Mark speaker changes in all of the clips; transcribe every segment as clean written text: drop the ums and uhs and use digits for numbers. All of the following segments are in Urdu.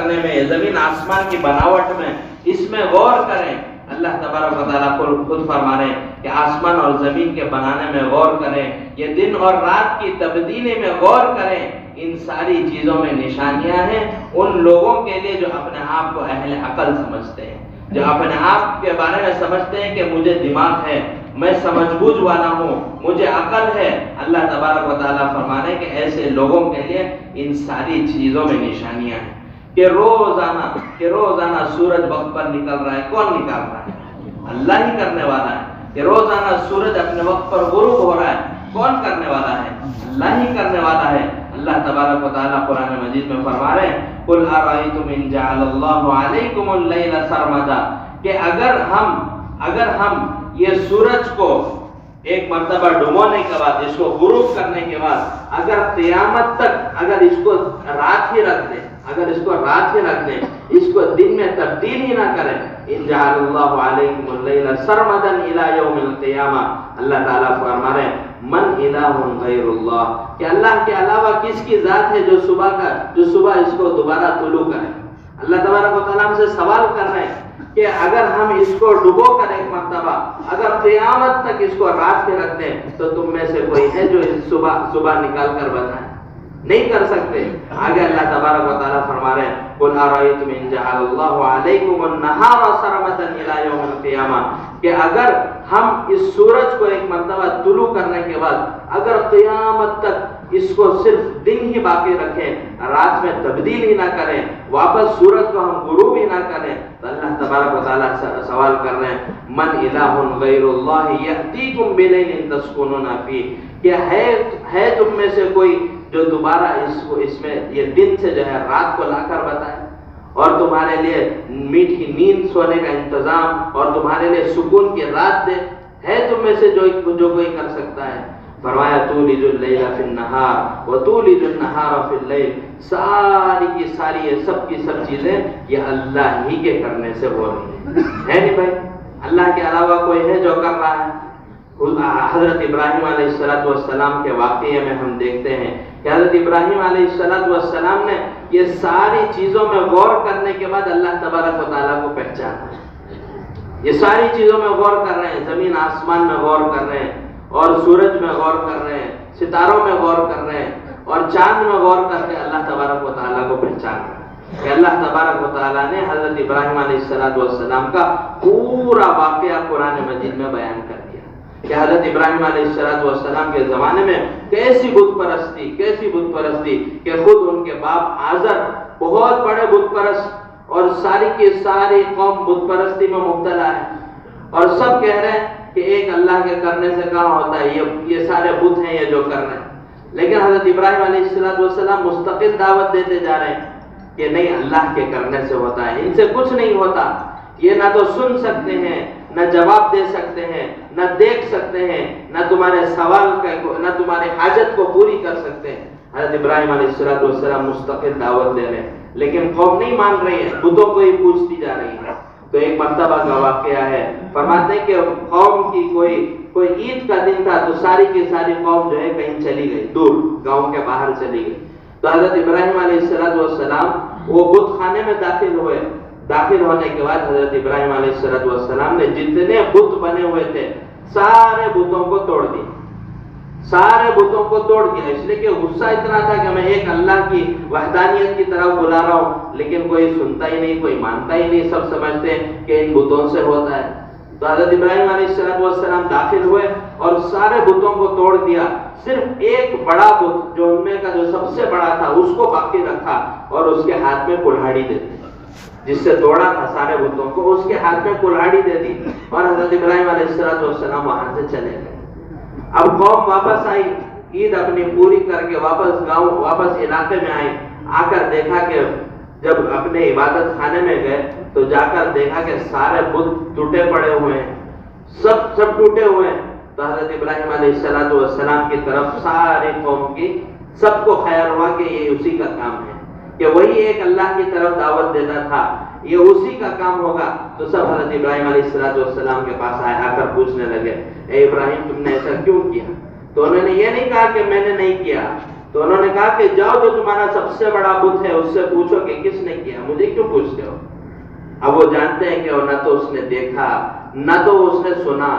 Speaker 1: کرنے میں، زمین آسمان کی بناوٹ میں، اس میں غور کریں۔ اللہ تبارک و تعالیٰ خود فرما رہے ہیں کہ آسمان اور زمین کے بنانے میں غور کریں، یہ دن اور رات کی تبدیلی میں غور کریں۔ ان ساری چیزوں میں نشانیاں ہیں ان لوگوں کے لیے جو اپنے آپ کو اہل عقل سمجھتے ہیں، جو اپنے آپ کے بارے میں سمجھتے ہیں کہ مجھے دماغ ہے، میں سمجھ بوجھ والا ہوں، مجھے عقل ہے۔ اللہ تبارک و تعالیٰ فرما رہے ہیں کہ ایسے لوگوں کے لیے ان ساری چیزوں میں نشانیاں ہیں کہ روزانہ سورج وقت پر نکل رہا ہے۔ کون نکال رہا ہے؟ اللہ ہی کرنے والا ہے۔ کہ روزانہ سورج اپنے وقت پر غروب ہو رہا ہے، کون کرنے والا ہے؟ اللہ ہی کرنے والا ہے۔ اللہ تبارک و تعالیٰ قرآن مجید میں فرما رہے ہیں قُلْ أَرَأَيْتُمْ إِنْ جَعَلَ اللَّهُ عَلَيْكُمُ اللَّيْلَ سَرْمَدًا، کہ اگر ہم یہ سورج کو ایک مرتبہ ڈبونے کے بعد، اس کو غروب کرنے کے بعد، اگر قیامت تک اگر اس کو رات ہی رکھ دیں، اس کو دن میں تبدیل ہی نہ کریں، ان جعل اللہ علیکم اللیل سرمدا الی یوم القیامہ، اللہ تعالیٰ فرما رہے ہیں من الہ غیر اللہ، کہ اللہ کے علاوہ کس کی ذات ہے جو صبح اس کو دوبارہ طلوع کرے۔ اللہ تبارک و تعالیٰ ہم سے سوال کر رہے ہیں کہ اگر ہم اس کو ڈبو کر ایک مرتبہ، اگر قیامت تک اس کو رات کے رکھ دیں، تو تم میں سے کوئی ہے جو اس صبح نکال کر بتائے؟ نہیں کر سکتے۔ آگے اللہ تبارک و تعالیٰ فرما رہے ہیں قُلْ أَرَأَيْتُمْ إِنْ جَعَلَ اللَّهُ عَلَيْكُمُ النَّهَارَ سَرْمَدًا إِلَى يَوْمِ الْقِيَامَةِ، کہ اگر ہم اس سورج کو ایک مرتبہ طلوع کرنے کے بعد اگر قیامت تک اس کو صرف دن ہی باقی رکھیں، رات میں تبدیل ہی نہ کریں، واپس سورج کو ہم غروب ہی نہ کریں، تو اللہ تبارک و تعالیٰ سوال کر رہے ہیں من الہ غیر اللہ یأتیکم بلیل تسکنون فیہ، کہ ہے تم میں سے کوئی جو دوبارہ اس میں یہ دن سے جو ہے رات کو لا کر بتائے، اور تمہارے لیے میٹھی نیند سونے کا انتظام، اور تمہارے لیے سکون کی رات دے؟ ہے تم میں سے جو کوئی کر سکتا ہے؟ فرمایا تولج اللیل فی النہار وتولج النہار فی اللیل، ساری کی ساری یہ سب کی سب چیزیں یہ اللہ ہی کے کرنے سے ہو رہی ہے نہیں بھائی؟ اللہ کے علاوہ کوئی ہے جو کر رہا ہے؟ حضرت ابراہیم علیہ السلام کے واقعے میں ہم دیکھتے ہیں کہ حضرت ابراہیم علیہ السلام نے یہ ساری چیزوں میں غور کرنے کے بعد اللہ تبارک و تعالیٰ کو پہچانا۔ یہ ساری چیزوں میں غور کر رہے ہیں، زمین آسمان میں غور کر رہے ہیں، اور سورج میں غور کر رہے ہیں، ستاروں میں غور کر رہے ہیں، اور چاند میں غور کر کے اللہ تبارک و تعالیٰ کو پہچان رہے ہیں کہ اللہ تبارک و تعالیٰ نے حضرت ابراہیم علیہ السلام کا پورا واقعہ قرآن مجید میں بیان کر دیا کہ حضرت ابراہیم علیہ السلام کے زمانے میں کیسی بت پرستی کہ خود ان کے باپ آزر بہت بڑے بت پرست، اور ساری کی ساری قوم بت پرستی میں مبتلا ہے، اور سب کہہ رہے ہیں کہ ایک اللہ کے کرنے سے کہاں ہوتا ہے، یہ سارے بت ہیں یہ جو کر رہے ہیں۔ لیکن حضرت ابراہیم علیہ السلام مستقل دعوت دیتے جا رہے ہیں کہ نہیں، اللہ کے کرنے سے ہوتا ہے، ان سے کچھ نہیں ہوتا، یہ نہ تو سن سکتے ہیں، نہ جواب دے سکتے ہیں، نہ دیکھ سکتے ہیں، نہ تمہارے سوال نہ تمہارے حاجت کو پوری کر سکتے ہیں۔ حضرت ابراہیم علیہ السلام مستقل دعوت دے رہے ہیں، لیکن قوم نہیں مان رہی ہے، بتوں کو ہی پوچھتی جا رہی ہے۔ تو ایک مرتبہ کا واقعہ ہے، فرماتے ہیں کہ قوم کی کوئی عید کا دن تھا، تو ساری کی ساری قوم جو ہے کہیں چلی گئی، دور گاؤں کے باہر چلی گئی۔ تو حضرت ابراہیم علیہ السلام وہ بت خانے میں داخل ہوئے۔ داخل ہونے کے بعد حضرت ابراہیم علیہ السلام نے جتنے بت بنے ہوئے تھے سارے بتوں کو توڑ دیا، اس لیے کہ غصہ اتنا تھا کہ میں ایک اللہ کی وحدانیت کی طرف بلا رہا ہوں، لیکن کوئی سنتا ہی نہیں، کوئی مانتا ہی نہیں، سب سمجھتے ہیں کہ ان بتوں سے ہوتا ہے۔ تو حضرت ابراہیم علیہ السلام داخل ہوئے اور سارے بتوں کو توڑ دیا، صرف ایک بڑا بت جو ان میں کا جو سب سے بڑا تھا اس کو باقی رکھا، اور اس کے ہاتھ میں کلہاڑی دے دی، جس سے توڑا تھا سارے بتوں کو، اس کے ہاتھ میں کلہاڑی دے دی، اور حضرت ابراہیم علیہ السلام وہاں سے چلے گئے۔ اب قوم واپس آئی، عید اپنی پوری کر کے واپس علاقے میں آئی، آ کر دیکھا کہ جب اپنے عبادت خانے میں گئے تو جا کر دیکھا کہ سارے بت ٹوٹے پڑے ہوئے ہیں، سب ٹوٹے ہوئے ہیں۔ تو حضرت ابراہیم علیہ السلام کی طرف ساری قوم کی سب کو خیال ہوا کہ یہ اسی کا کام ہے، کہ وہی ایک اللہ کی طرف دعوت دیتا تھا، یہ اسی کا کام ہوگا۔ تو سب حضرت ابراہیم علیہ السلام کے پاس آ کر پوچھنے لگے، اے ابراہیم تم نے ایسا کیوں کیا؟ تو انہوں نے یہ نہیں کہا کہ میں نے نہیں کیا، تو انہوں نے کہا کہ جاؤ جو تمہارا سب سے بڑا بت ہے اس سے پوچھو کہ کس نے کیا، مجھے کیوں پوچھتے ہو؟ اب وہ جانتے ہیں کہ وہ نہ تو اس نے دیکھا، نہ تو اس نے سنا،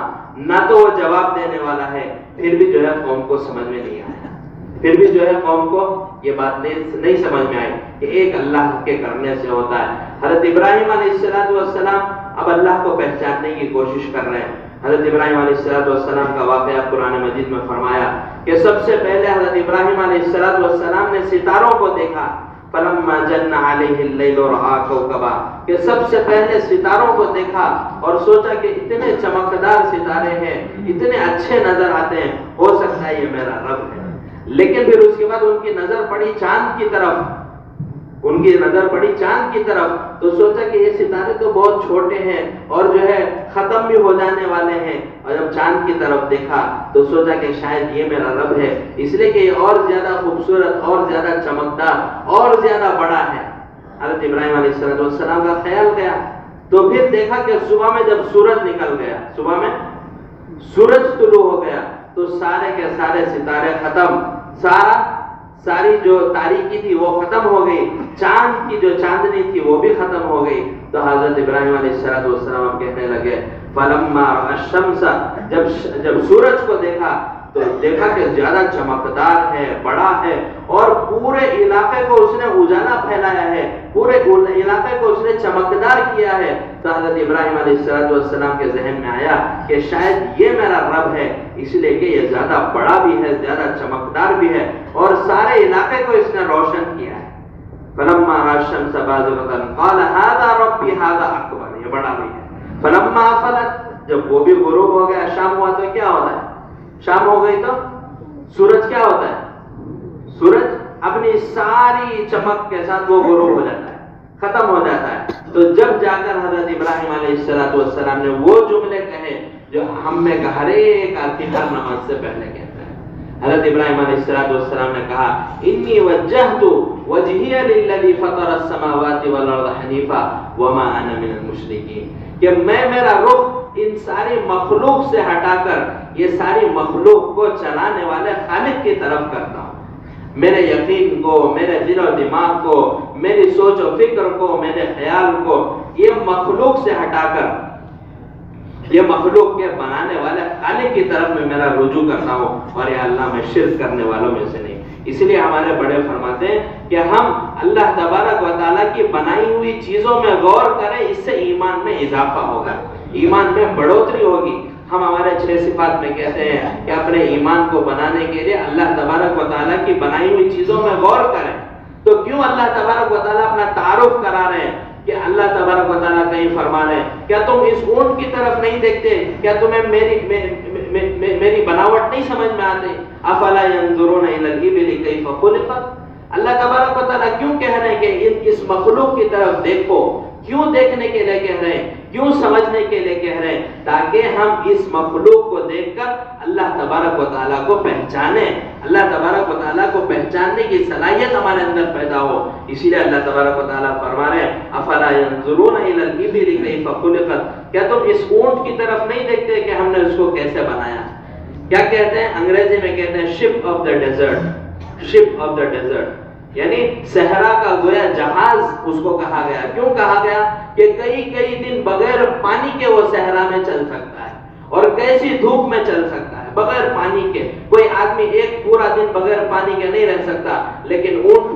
Speaker 1: نہ تو وہ جواب دینے والا ہے، پھر بھی جو ہے قوم کو سمجھ میں نہیں آیا، پھر بھی جو ہے قوم کو یہ بات نہیں سمجھ میں آئی کہ ایک اللہ کے کرنے سے ہوتا ہے۔ حضرت ابراہیم علیہ السلام اب اللہ کو پہچاننے کی کوشش کر رہے ہیں۔ حضرت ابراہیم علیہ السلام کا واقعہ قرآن مجید میں فرمایا کہ سب سے پہلے حضرت ابراہیم علیہ السلام نے ستاروں کو دیکھا، فلما جن علیہ اللیل رأى کوكبا، کہ سب سے پہلے ستاروں کو دیکھا اور سوچا کہ اتنے چمکدار ستارے ہیں، اتنے اچھے نظر آتے ہیں، ہو سکتا ہے یہ میرا رب ہے۔ لیکن پھر اس کے بعد ان کی نظر پڑی چاند کی طرف، ان کی نظر پڑی چاند کی طرف، تو سوچا کہ یہ ستارے تو بہت چھوٹے ہیں اور جو ہے ختم بھی ہو جانے والے ہیں، اور جب چاند کی طرف دیکھا تو سوچا کہ شاید یہ میرا رب ہے، اس لیے کہ یہ اور زیادہ خوبصورت، اور زیادہ چمکدار، اور زیادہ بڑا ہے۔ حضرت ابراہیم علیہ السلام کا خیال گیا، تو پھر دیکھا کہ صبح میں جب سورج نکل گیا، صبح میں سورج طلوع ہو گیا تو سارے کے سارے ستارے ختم، ساری جو تاریکی تھی وہ ختم ہو گئی، چاند کی جو چاندنی تھی وہ بھی ختم ہو گئی۔ تو حضرت ابراہیم علیہ السلام کہنے لگے فلما رأى الشمس، جب سورج کو دیکھا تو دیکھا کہ زیادہ چمکدار ہے، بڑا ہے، اور پورے علاقے کو اس نے اجالا پھیلایا ہے، پورے علاقے کو اس نے چمکدار کیا ہے۔ تو حضرت ابراہیم علیہ السلام کے ذہن میں آیا کہ شاید یہ میرا رب ہے، اس لیے کہ یہ زیادہ بڑا بھی ہے، زیادہ چمکدار بھی ہے، اور سارے علاقے کو اس نے روشن کیا ہے۔ فلما رأى الشمس بازغة قال هذا ربي هذا اکبر، یہ بڑا بھی ہے۔ فلما افلت، جب وہ بھی غروب ہو گیا، شام ہوا، تو کیا ہوتا ہے؟ شام ہو گئی تو سورج کیا ہوتا ہے؟ سورج اپنی ساری چمک کے ساتھ وہ غروب ہو جاتا ہے، ختم ہو جاتا ہے۔ تو جب جا کر حضرت ابراہیم علیہ السلام نے وہ جملے کہے جو ہم میں ہر ایک آدمی ہر نماز سے پہلے کہتا ہے۔ حضرت ابراہیم علیہ السلام نے کہا انی وجہت وجہی للذی فطر السماوات والارض حنیفا وما انا من المشرکین، کہ میں میرا رخ ان ساری مخلوق سے ہٹا کر یہ ساری مخلوق کو چلانے والے خالق کی طرف کرتا ہوں۔ میرے یقین کو، میرے دل و دماغ کو، میری سوچ و فکر کو، میرے خیال کو یہ مخلوق سے ہٹا کر یہ مخلوق کے بنانے والے خالق کی طرف میں میرا رجوع کرتا ہوں، اور یا اللہ میں شرک کرنے والوں میں سے نہیں۔ اس لیے ہمارے بڑے فرماتے ہیں کہ ہم اللہ تبارک و تعالیٰ کی بنائی ہوئی چیزوں میں غور کریں، اس سے ایمان میں اضافہ ہوگا، ایمان میں بڑھوتری ہوگی۔ ہم ہمارے 6 صفات میں کہتے ہیں کہ اپنے ایمان کو بنانے کے لیے اللہ تبارک و تعالیٰ کی بنائی ہوئی چیزوں میں غور کریں۔ تو کیوں اللہ تبارک و تعالیٰ اپنا تعارف کرا رہے ہیں کہ اللہ تبارک و تعالیٰ کہیں فرما رہے ہیں کیا تم اس اونٹ کی طرف نہیں دیکھتے؟ کیا تمہیں میری بناوٹ نہیں سمجھ میں آتی؟ افلا ينظرون الى الابل كيف خلقت، اللہ تبارک و تعالیٰ کیوں کہہ رہے ہیں کہ اس مخلوق کی طرف دیکھو؟ کیوں دیکھنے کے لیے کہہ رہے ہیں؟ کیوں سمجھنے کے لیے کہہ رہے ہیں؟ تاکہ ہم اس مخلوق کو دیکھ کر اللہ تبارک و تعالیٰ کو پہچانیں، اللہ تبارک و تعالیٰ کو پہچاننے کی صلاحیت ہمارے اندر پیدا ہو۔ اسی لیے اللہ تبارک و تعالیٰ فرما رہے ہیں افلا ينظرون الى الابل كيف خلقت، کیا تم اس اونٹ کی طرف نہیں دیکھتے کہ ہم نے اس کو کیسے بنایا؟ کیا کہتے ہیں انگریزی میں؟ کہتے ہیں ship of the desert, ship of the desert, یعنی صحرا کا گویا جہاز اس کو کہا گیا۔ کیوں کہا گیا؟ کہ کئی دن بغیر پانی کے وہ صحرا میں چل سکتا ہے، اور کیسی دھوپ میں چل سکتا ہے بغیر پانی کے۔ کوئی آدمی ایک پورا دن بغیر پانی کے نہیں رہ سکتا، لیکن اونٹ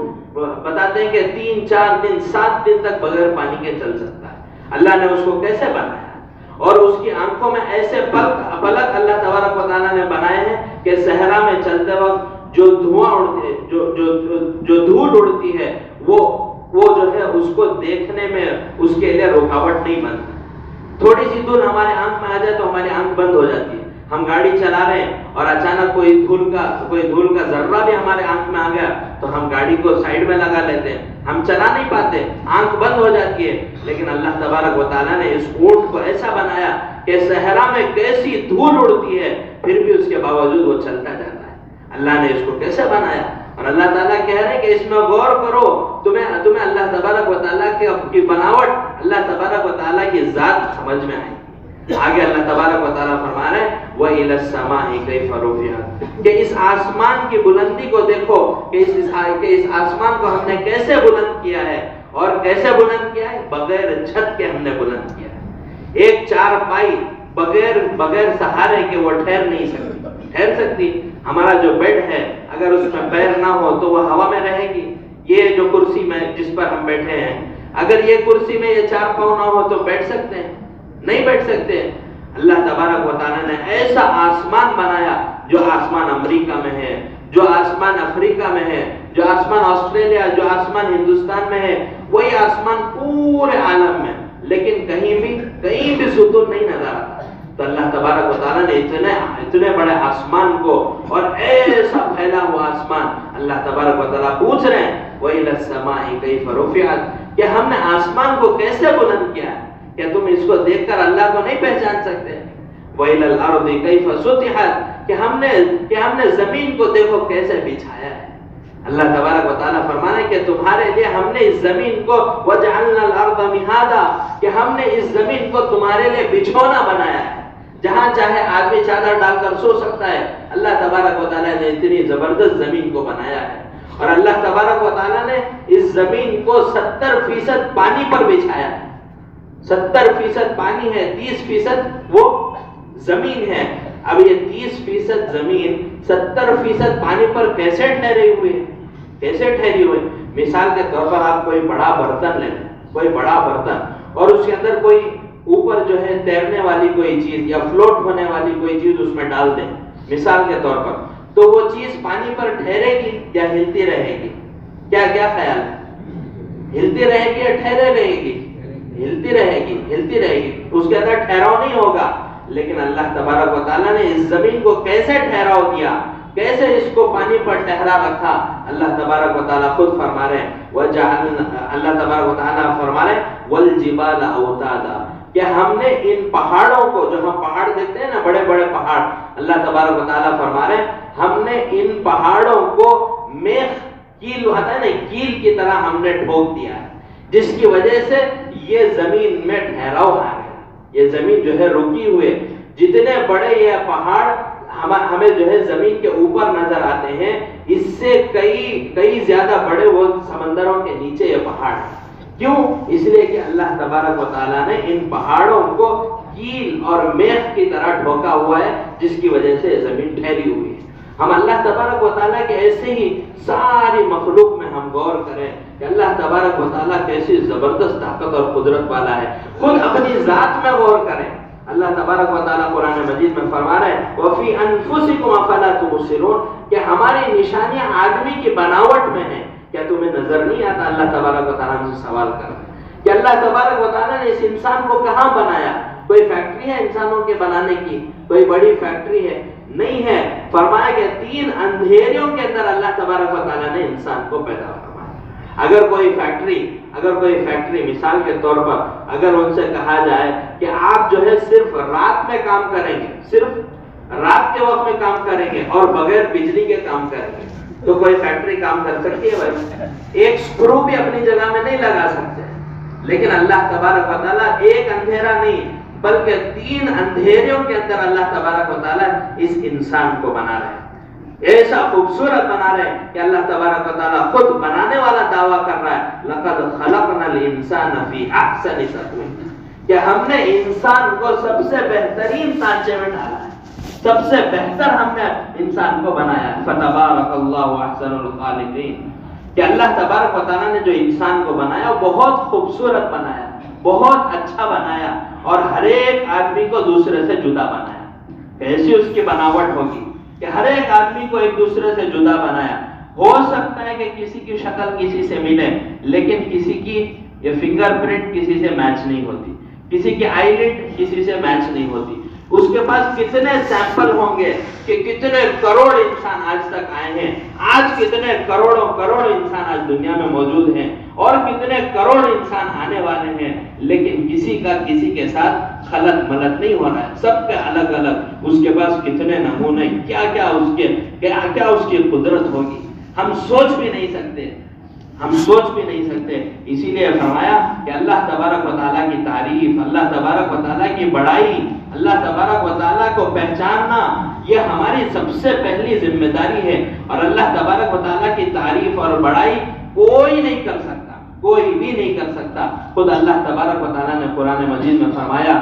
Speaker 1: بتاتے ہیں کہ 3 4 دن 7 دن تک بغیر پانی کے چل سکتا ہے۔ اللہ نے اس کو کیسے بنایا؟ اور اس کی آنکھوں میں ایسے پلک اللہ تبارک و تعالیٰ نے بنائے ہیں کہ صحرا میں چلتے وقت جو دھواں اڑتی ہے، جو دھول اڑتی ہے، وہ جو ہے اس کو دیکھنے میں اس کے لیے رکاوٹ نہیں بنتا۔ تھوڑی سی دھول ہمارے آنکھ میں آ جائے تو ہماری آنکھ بند ہو جاتی ہے۔ ہم گاڑی چلا رہے ہیں اور اچانک کوئی دھول کا ذرہ بھی ہمارے آنکھ میں آ گیا تو ہم گاڑی کو سائیڈ میں لگا لیتے ہیں، ہم چلا نہیں پاتے، آنکھ بند ہو جاتی ہے۔ لیکن اللہ تبارک و تعالیٰ نے اس اونٹ کو ایسا بنایا کہ صحرا میں کیسی دھول اڑتی ہے پھر بھی اس کے باوجود وہ چلتا جاتا ہے۔ اللہ نے اس کو کیسے بنایا؟ اور اللہ تعالیٰ کہہ رہے ہیں کہ اس میں غور کرو، تمہیں اللہ تبارک و تعالیٰ کی بناوٹ، اللہ تبارک و تعالیٰ کی ذات سمجھ میں آئے۔ آگے اللہ تبارک و تعالیٰ فرما رہے ہیں وَإِلَى السَّمَاءِ كَيْفَ رُفِعَتْ، کہ اس آسمان کی بلندی کو دیکھو، کہ اس آسمان کو ہم نے کیسے بلند کیا ہے۔ اور کیسے بلند کیا ہے؟ بغیر چھت کے ہم نے بلند کیا ہے۔ ایک چارپائی بغیر سہارے کے وہ ٹھہر نہیں سکتی، ٹھہر سکتی؟ ہمارا جو بیڈ ہے اگر اس میں پیر نہ ہو تو وہ ہوا میں رہے گی۔ یہ جو کرسی میں جس پر ہم بیٹھے ہیں، اگر یہ کرسی میں یہ 4 پاؤں نہ ہو تو بیٹھ سکتے ہیں؟ نہیں بیٹھ سکتے۔ اللہ تبارک و تعالیٰ نے ایسا آسمان بنایا، جو آسمان امریکہ میں ہے، جو آسمان افریقہ میں ہے، جو آسمان آسٹریلیا، جو آسمان ہندوستان میں ہے، وہی آسمان پورے عالم میں، لیکن کہیں بھی ستون نہیں نظر آتا۔ تو اللہ تبارک و تعالیٰ نے اتنے بڑے آسمان کو اور ایسا پھیلا ہوا آسمان، اللہ تبارک و تعالیٰ پوچھ رہے ہیں وَإِلَى السَّمَاءِ كَيْفَ رُفِعَتْ، کہ ہم نے آسمان کو کیسے بلند کیا ہے؟ کیا تم اس کو دیکھ کر اللہ کو نہیں پہچان سکتے؟ وَإِلَى الْأَرْضِ كَيْفَ سُطِحَتْ، کہ ہم نے زمین کو دیکھو کیسے بچھایا ہے۔ اللہ تبارک و تعالیٰ فرمانے کہ تمہارے لیے ہم نے اس زمین کو وَجَعَلْنَا الْأَرْضَ مِهَادًا، کہ ہم نے اس زمین کو تمہارے لیے بچھونا بنایا ہے، جہاں چاہے آدمی چادر ڈال کر سو سکتا ہے۔ اللہ تبارک و تعالیٰ نے اتنی زبردست زمین کو بنایا ہے، اور اللہ تبارک و تعالیٰ نے اس زمین کو 70% پانی پر بچھایا ہے۔ 70% پانی ہے، 30% وہ زمین ہے۔ اب یہ 30% زمین 70% پانی پر کیسے ٹھہرے ہوئے؟ کیسے ٹھہری ہوئے؟ مثال کے طور پر آپ کوئی بڑا برتن لیں، کوئی بڑا برتن، اور اس کے اندر کوئی اوپر جو ہے تیرنے والی کوئی چیز یا فلوٹ ہونے والی کوئی چیز اس میں ڈال دیں مثال کے طور پر، تو وہ چیز پانی پر ٹھہرے گی یا ہلتی رہے گی؟ کیا خیال ہے؟ ہلتی رہے گی یا ٹھہرے رہے گی؟ ہلتی رہے گی، ہلتی رہے گی، اس کے اندر ٹھہراؤ نہیں ہوگا۔ لیکن اللہ تبارک و تعالیٰ نے اس زمین کو کیسے ٹھہراؤ دیا، کیسے اس کو پانی پر ٹھہرا رکھا؟ اللہ تبارک و تعالیٰ خود فرما رہے ہیں، اللہ تبارک و تعالیٰ فرما رہے ہیں وَالْجِبَالَ أَوْتَادًا، کہ ہم نے ان پہاڑوں کو، جو ہم پہاڑ دیکھتے ہیں نا بڑے بڑے پہاڑ، اللہ تبارک و تعالیٰ فرما رہے ہیں ہم نے ان پہاڑوں کو میخ، کیل آتا ہے نا، کیل کی طرح ہم نے ٹھوک دیا ہے، جس کی وجہ سے یہ زمین میں ٹھہراؤ آ گیا۔ یہ زمین جو ہے رکی ہوئے، جتنے بڑے یہ پہاڑ ہمیں جو ہے زمین کے اوپر نظر آتے ہیں، اس سے کئی زیادہ بڑے وہ سمندروں کے نیچے یہ پہاڑ ہیں۔ کیوں؟ اس لیے کہ اللہ تبارک و تعالیٰ نے ان پہاڑوں کو کیل اور میخ کی طرح ٹھوکا ہوا ہے، جس کی وجہ سے زمین ٹھہری ہوئی ہے۔ ہم اللہ تبارک و تعالیٰ کے ایسے ہی ساری مخلوق میں ہم غور کریں کہ اللہ تبارک و تعالیٰ کیسی زبردست طاقت اور قدرت والا ہے۔ خود اپنی ذات میں غور کریں۔ اللہ تبارک و تعالیٰ قرآن مجید میں فرما رہے ہیں وَفِي أَنفُسِكُمْ أَفَلَا تُبْصِرُونَ، کہ ہماری نشانیاں آدمی کی بناوٹ میں ہیں، کیا تمہیں نظر نہیں آتا؟ اللہ تبارک و تعالیٰ ہم سے سوال کر رہے ہیں کہ اللہ تبارک و تعالیٰ نے اس انسان کو کہاں بنایا؟ کوئی فیکٹری ہے انسانوں کے بنانے کی؟ کوئی بڑی فیکٹری ہے؟ نہیں ہے۔ فرمایا کہ 3 اندھیریوں کے اندر اللہ تبارک و تعالیٰ نے انسان کو پیدا فرمایا۔ اگر کوئی فیکٹری مثال کے طور پر اگر ان سے کہا جائے کہ آپ جو ہے صرف رات میں کام کریں گے، صرف رات کے وقت میں کام کریں گے اور بغیر بجلی کے کام کریں گے، تو کوئی فیکٹری کام کر سکتی ہے؟ بھائی ایک سکرو بھی اپنی جگہ میں نہیں لگا سکتے۔ لیکن اللہ تبارک و تعالیٰ ایک اندھیرا نہیں بلکہ 3 اندھیریوں کے اندر اللہ تبارک و تعالیٰ اس انسان کو بنا رہے ہیں، ایسا خوبصورت بنا رہے ہیں کہ اللہ تبارک و تعالیٰ خود بنانے والا دعویٰ کر رہا ہے لَقَدْ خَلَقْنَا الْإِنسَانَ فِي أَحْسَنِ تَقْوِيمٍ، کہ ہم نے انسان کو سب سے بہترین سانچے میں ڈالا ہے، سب سے بہتر ہم نے انسان کو بنایا ہے۔ فَتَبَارَكَ اللَّهُ أَحْسَنُ الْخَالِقِينَ، کہ اللہ تبارک و تعالیٰ نے جو انسان کو بنایا وہ بہت خوبصورت بنایا، بہت اچھا بنایا، اور ہر ایک آدمی کو دوسرے سے جدا بنایا۔ ایسی اس کی بناوٹ ہوگی کہ ہر ایک آدمی کو ایک دوسرے سے جدا بنایا۔ ہو سکتا ہے کہ کسی کی شکل کسی سے ملے، لیکن کسی کی یہ فنگر پرنٹ کسی سے میچ نہیں ہوتی، کسی کی آئی لڈ کسی سے میچ نہیں ہوتی۔ اس کے پاس کتنے سیمپل ہوں گے کہ کتنے کروڑ انسان آج تک آئے ہیں، آج کتنے کروڑ انسان آج دنیا میں موجود ہیں، اور کتنے کروڑ انسان آنے والے ہیں، لیکن کسی کا کسی کے ساتھ خلط ملط نہیں ہو رہا ہے، سب کے الگ الگ۔ اس کے پاس کتنے نمونے، کیا اس کی قدرت ہوگی، ہم سوچ بھی نہیں سکتے، اسی لیے فرمایا کہ اللہ تبارک و تعالیٰ کی تعریف، اللہ تبارک و تعالیٰ کی بڑائی، اللہ تبارک و تعالیٰ کو پہچاننا یہ ہماری سب سے پہلی ذمہ داری ہے، اور اللہ تبارک و تعالیٰ کی تعریف اور بڑائی کوئی نہیں کر سکتا، کوئی بھی نہیں کر سکتا. خود اللہ تبارک و تعالیٰ نے قرآن مجید میں فرمایا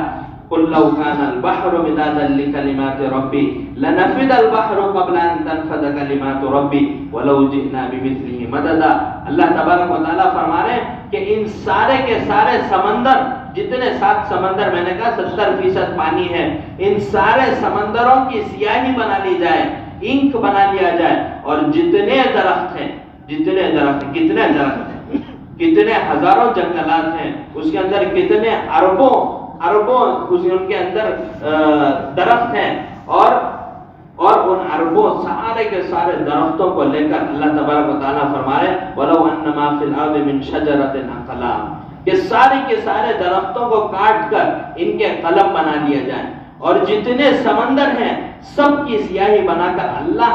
Speaker 1: قُلْ لَوْ كَانَ الْبَحْرُ مِدَادًا لِكَلِمَاتِ رَبِّي لَنَفِدَ الْبَحْرُ قَبْلَ أَن تَنفَدَ كَلِمَاتُ رَبِّي وَلَوْ جِئْنَا بِمِثْلِهِ مَدَدًا. اللہ تبارک و تعالیٰ فرما رہے ہیں کہ ان سارے کے سارے سمندر، جتنے 7 سمندر میں نے کہا 70% پانی ہے، ان سارے سمندروں کی سیاہی بنا لی جائے، انک بنا لیا جائے، اور جتنے درخت ہیں، کتنے درخت ہیں، کتنے ہزاروں جنگلات ہیں، اس کے اندر کتنے اربوں ان کے اندر درخت ہیں، اور ان اربوں سارے کے سارے درختوں کو لے کر اللہ تبارک و تعالیٰ فرما رہے وَلَوْ أَنَّ مَا فِي الْأَرْضِ مِنْ شَجَرَةٍ أَقْلَامٍ، کہ سارے کے سارے درختوں کو کاٹ کر ان کے قلم بنا لیا جائے، اور جتنے سمندر ہیں سب کی سیاہی بنا کر اللہ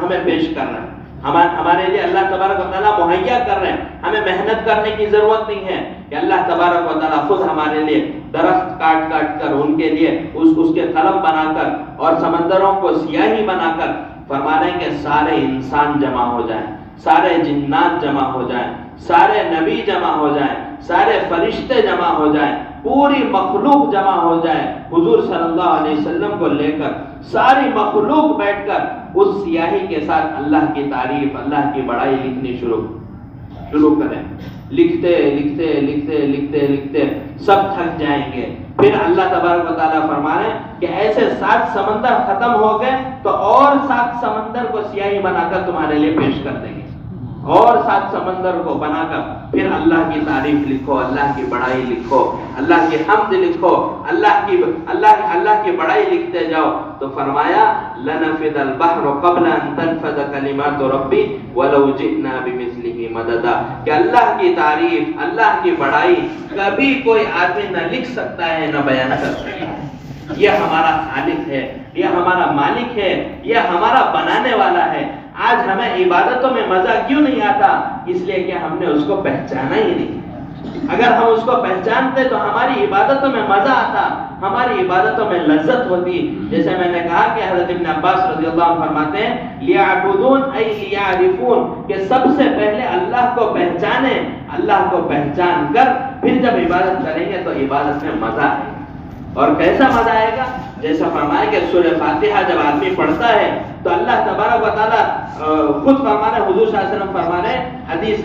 Speaker 1: ہمیں پیش کر رہے ہیں، ہمارے لیے اللہ تبارک و تعالیٰ مہیا کر رہے ہیں. ہمیں محنت کرنے کی ضرورت نہیں ہے کہ اللہ تبارک و تعالیٰ خود ہمارے لیے درخت کاٹ کر ان کے لیے اس کے قلم بنا کر اور سمندروں کو سیاہی بنا کر فرما رہے ہیں کہ سارے انسان جمع ہو جائیں، سارے جنات جمع ہو جائیں، سارے نبی جمع ہو جائیں، سارے فرشتے جمع ہو جائیں، پوری مخلوق جمع ہو جائے حضور صلی اللہ علیہ وسلم کو لے کر، ساری مخلوق بیٹھ کر اس سیاہی کے ساتھ اللہ کی تعریف، اللہ کی بڑائی لکھنی شروع کریں. لکھتے سب تھک جائیں گے. پھر اللہ تبارک و تعالیٰ فرما رہے ہیں کہ ایسے 7 سمندر ختم ہو گئے تو اور 7 سمندر کو سیاہی بنا کر تمہارے لیے پیش کر دیں گے، اور 7 سمندر کو بنا کر پھر اللہ کی تعریف لکھو، اللہ کی بڑائی لکھو، اللہ کی حمد لکھو، اللہ کی بڑائی لکھتے جاؤ. تو فرمایا لَنَفِدَ الْبَحْرُ قَبْلَ أَن تَنفَدَ كَلِمَاتُ رَبِّي وَلَوْ جِئْنَا بِمِثْلِهِ مَدَدًا، کہ اللہ کی تعریف، اللہ کی بڑائی کبھی کوئی آدمی نہ لکھ سکتا ہے نہ بیان کر سکتا ہے. یہ ہمارا خالق ہے، یہ ہمارا مالک ہے، یہ ہمارا بنانے والا ہے. آج ہمیں عبادتوں میں مزہ کیوں نہیں آتا؟ اس لیے کہ ہم نے اس کو پہچانا ہی نہیں. اگر ہم اس کو پہچانتے تو ہماری عبادتوں میں مزہ آتا، ہماری عبادتوں میں لذت ہوتی. جیسے میں نے کہا کہ حضرت ابن عباس رضی اللہ عنہ فرماتے ہیں لیعبدون ای لیعرفون، کہ سب سے پہلے اللہ کو پہچانے، اللہ کو پہچان کر پھر جب عبادت کریں گے تو عبادت میں مزہ آئے گا. اور کیسا مزہ آئے گا؟ جیسا فرمایا کہ سورہ فاتحہ جب آدمی پڑھتا ہے تو اللہ تبارک و تعالیٰ خود فرما رہے، حضور صلی اللہ علیہ وسلم فرما رہے،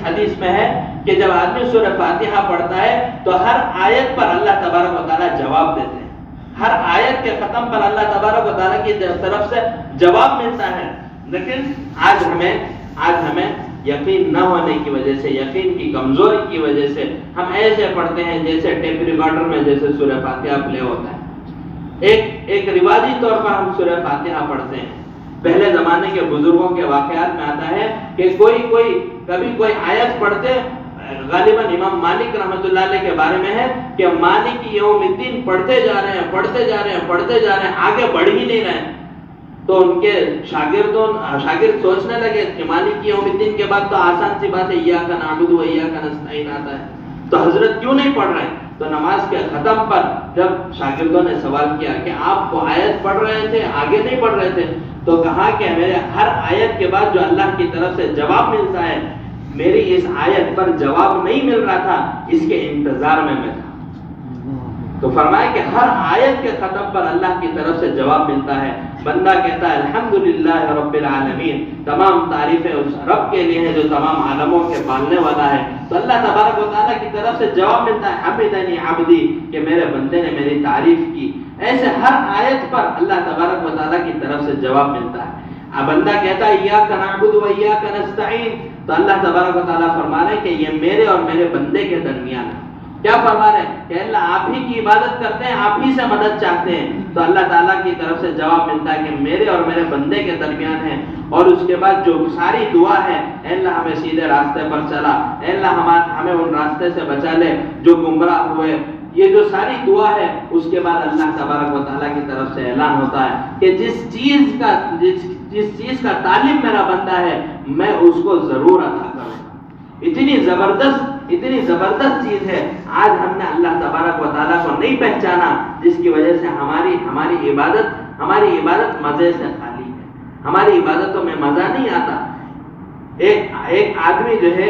Speaker 1: حدیث میں ہے کہ جب آدمی سورہ فاتحہ پڑھتا ہے تو ہر آیت پر اللہ تبارک و تعالیٰ جواب دیتے ہیں. ہر آیت کے ختم پر اللہ تبارک و تعالیٰ کی طرف سے جواب ملتا ہے. لیکن آج ہمیں یقین نہ ہونے کی وجہ سے، یقین کی کمزوری کی وجہ سے ہم ایسے پڑھتے ہیں جیسے ٹیپ ریکارڈر میں جیسے سورہ فاتحہ پلے ہوتا ہے. ایک رواجی طور پر ہم سورہ فاتحہ پڑھتے ہیں. پہلے زمانے کے بزرگوں کے واقعات میں آتا ہے کہ کبھی کوئی آیت پڑھتے، غالباً امام مالک رحمۃ اللہ علیہ کے بارے میں ہے کہ مالک یوم الدین پڑھتے جا رہے ہیں، آگے بڑھ ہی نہیں رہے. تو ان کے شاگرد سوچنے لگے کہ مالک یوم الدین کے بعد تو آسان سی بات ہے ایاک نعبد و ایاک نستعین آتا ہے، تو حضرت کیوں نہیں پڑھ رہے؟ تو نماز کے ختم پر جب شاگردوں نے سوال کیا کہ آپ کو آیت پڑھ رہے تھے، آگے نہیں پڑھ رہے تھے، تو کہا کہ میرے ہر آیت کے بعد جو اللہ کی طرف سے جواب ملتا ہے، میری اس آیت پر جواب نہیں مل رہا تھا، اس کے انتظار میں تھا. تو فرمایا کہ ہر آیت کے ختم پر اللہ کی طرف سے جواب ملتا ہے. بندہ کہتا ہے الحمدللہ رب العالمین، تمام تعریفیں اس رب کے لیے ہیں جو تمام عالموں کے پالنے والا ہے. تو اللہ تبارک و تعالیٰ کی طرف سے جواب ملتا ہے حمدنی عبدی، کہ میرے بندے نے میری تعریف کی. ایسے ہر آیت پر اللہ تبارک و تعالیٰ کی طرف سے جواب ملتا ہے. اب بندہ کہتا ہے ایاک نعبد و ایاک نستعین، تو اللہ تبارک و تعالیٰ فرما رہے ہیں کہ یہ میرے اور میرے بندے کے درمیان ہے. کیا فرما رہے ہیں کہ اللہ آپ ہی کی عبادت کرتے ہیں، آپ ہی سے مدد چاہتے ہیں. تو اللہ تعالیٰ کی طرف سے جواب ملتا ہے کہ میرے اور میرے بندے کے درمیان ہے. اور اس کے بعد جو ساری دعا ہے، اے اللہ ہمیں سیدھے راستے پر چلا، اے اللہ ہمیں ان راستے سے بچا لے جو گمراہ ہوئے. یہ جو ساری دعا ہے، اس کے بعد اللہ تبارک و تعالیٰ کی طرف سے اعلان ہوتا ہے کہ جس چیز کا طالب میرا بندہ ہے میں اس کو ضرور عطا کروں گا. اتنی زبردست چیز ہے. آج ہم نے اللہ تبارک و تعالیٰ کو نہیں پہچانا، جس کی وجہ سے ہماری عبادت مزے سے خالی ہے، ہماری عبادتوں میں مزہ نہیں آتا. ایک آدمی جو ہے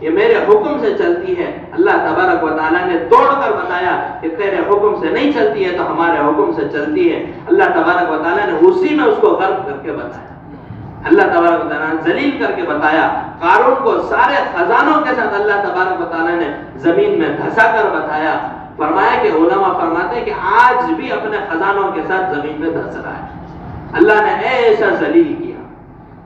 Speaker 1: یہ میرے حکم سے چلتی ہے. اللہ تبارک و تعالیٰ نے توڑ کر بتایا کہ تیرے حکم سے نہیں چلتی ہے تو ہمارے حکم سے چلتی ہے. اللہ تبارک و تعالیٰ نے اسی میں اس کو غرق کر کے بتایا. اللہ تبارک و تعالیٰ نے ذلیل کر کے بتایا. قارون کو سارے خزانوں کے ساتھ اللہ تبارک و تعالیٰ نے زمین میں دھسا کر بتایا. فرمایا کہ علماء فرماتے ہیں کہ آج بھی اپنے خزانوں کے ساتھ زمین میں دھس رہا ہے. اللہ نے ایسا ذلیل کیا.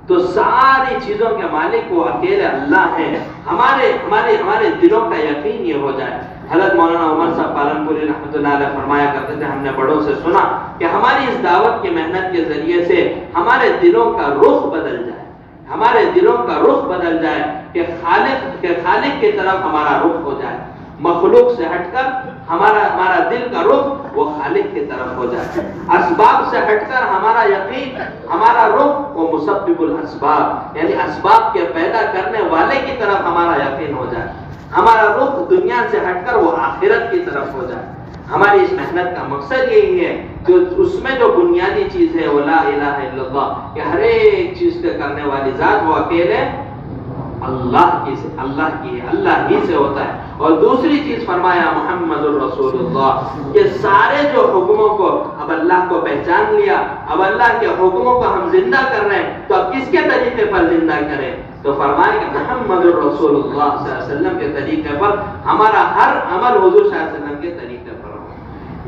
Speaker 1: تو ساری چیزوں کے مالک وہ اکیلے اللہ ہیں. ہمارے دلوں کا یقین یہ ہو جائے. حضرت مولانا عمر صاحب پالنپوری رحمۃ اللہ علیہ فرمایا کرتے تھے, ہم نے بڑوں سے سنا کہ ہماری اس دعوت کی محنت کے ذریعے سے ہمارے دلوں کا رخ بدل جائے. ہمارے دلوں کا رخ بدل جائے کہ خالق کی طرف ہمارا رخ ہو جائے. مخلوق سے ہٹ کر ہمارا دل کا رخ وہ خالق کی طرف ہو جائے. اسباب سے ہٹ کر ہمارا یقین, ہمارا رخ وہ مسبب الاسباب یعنی اسباب کے پیدا کرنے والے کی طرف ہمارا یقین ہو جائے. ہمارا رخ دنیا سے ہٹ کر وہ آخرت کی طرف ہو جائے. ہماری اس محنت کا مقصد یہی ہے کہ اس میں جو بنیادی چیز ہے وہ لا الہ الا اللہ, کہ ہر ایک چیز کے کرنے والی ذات وہ اکیلے اللہ کی ہے, اللہ ہی سے ہوتا ہے. اور دوسری چیز فرمایا محمد الرسول اللہ, کہ سارے جو حکموں کو اب اللہ کو پہچان لیا, اب اللہ کے حکموں کو ہم زندہ کر رہے ہیں, تو اب کس کے طریقے پر زندہ کریں؟ تو فرمایا کہ محمد الرسول اللہ صلی اللہ علیہ وسلم کے طریقے پر ہمارا ہر عمل حضور صلی اللہ علیہ وسلم کے طریقے پر ہو.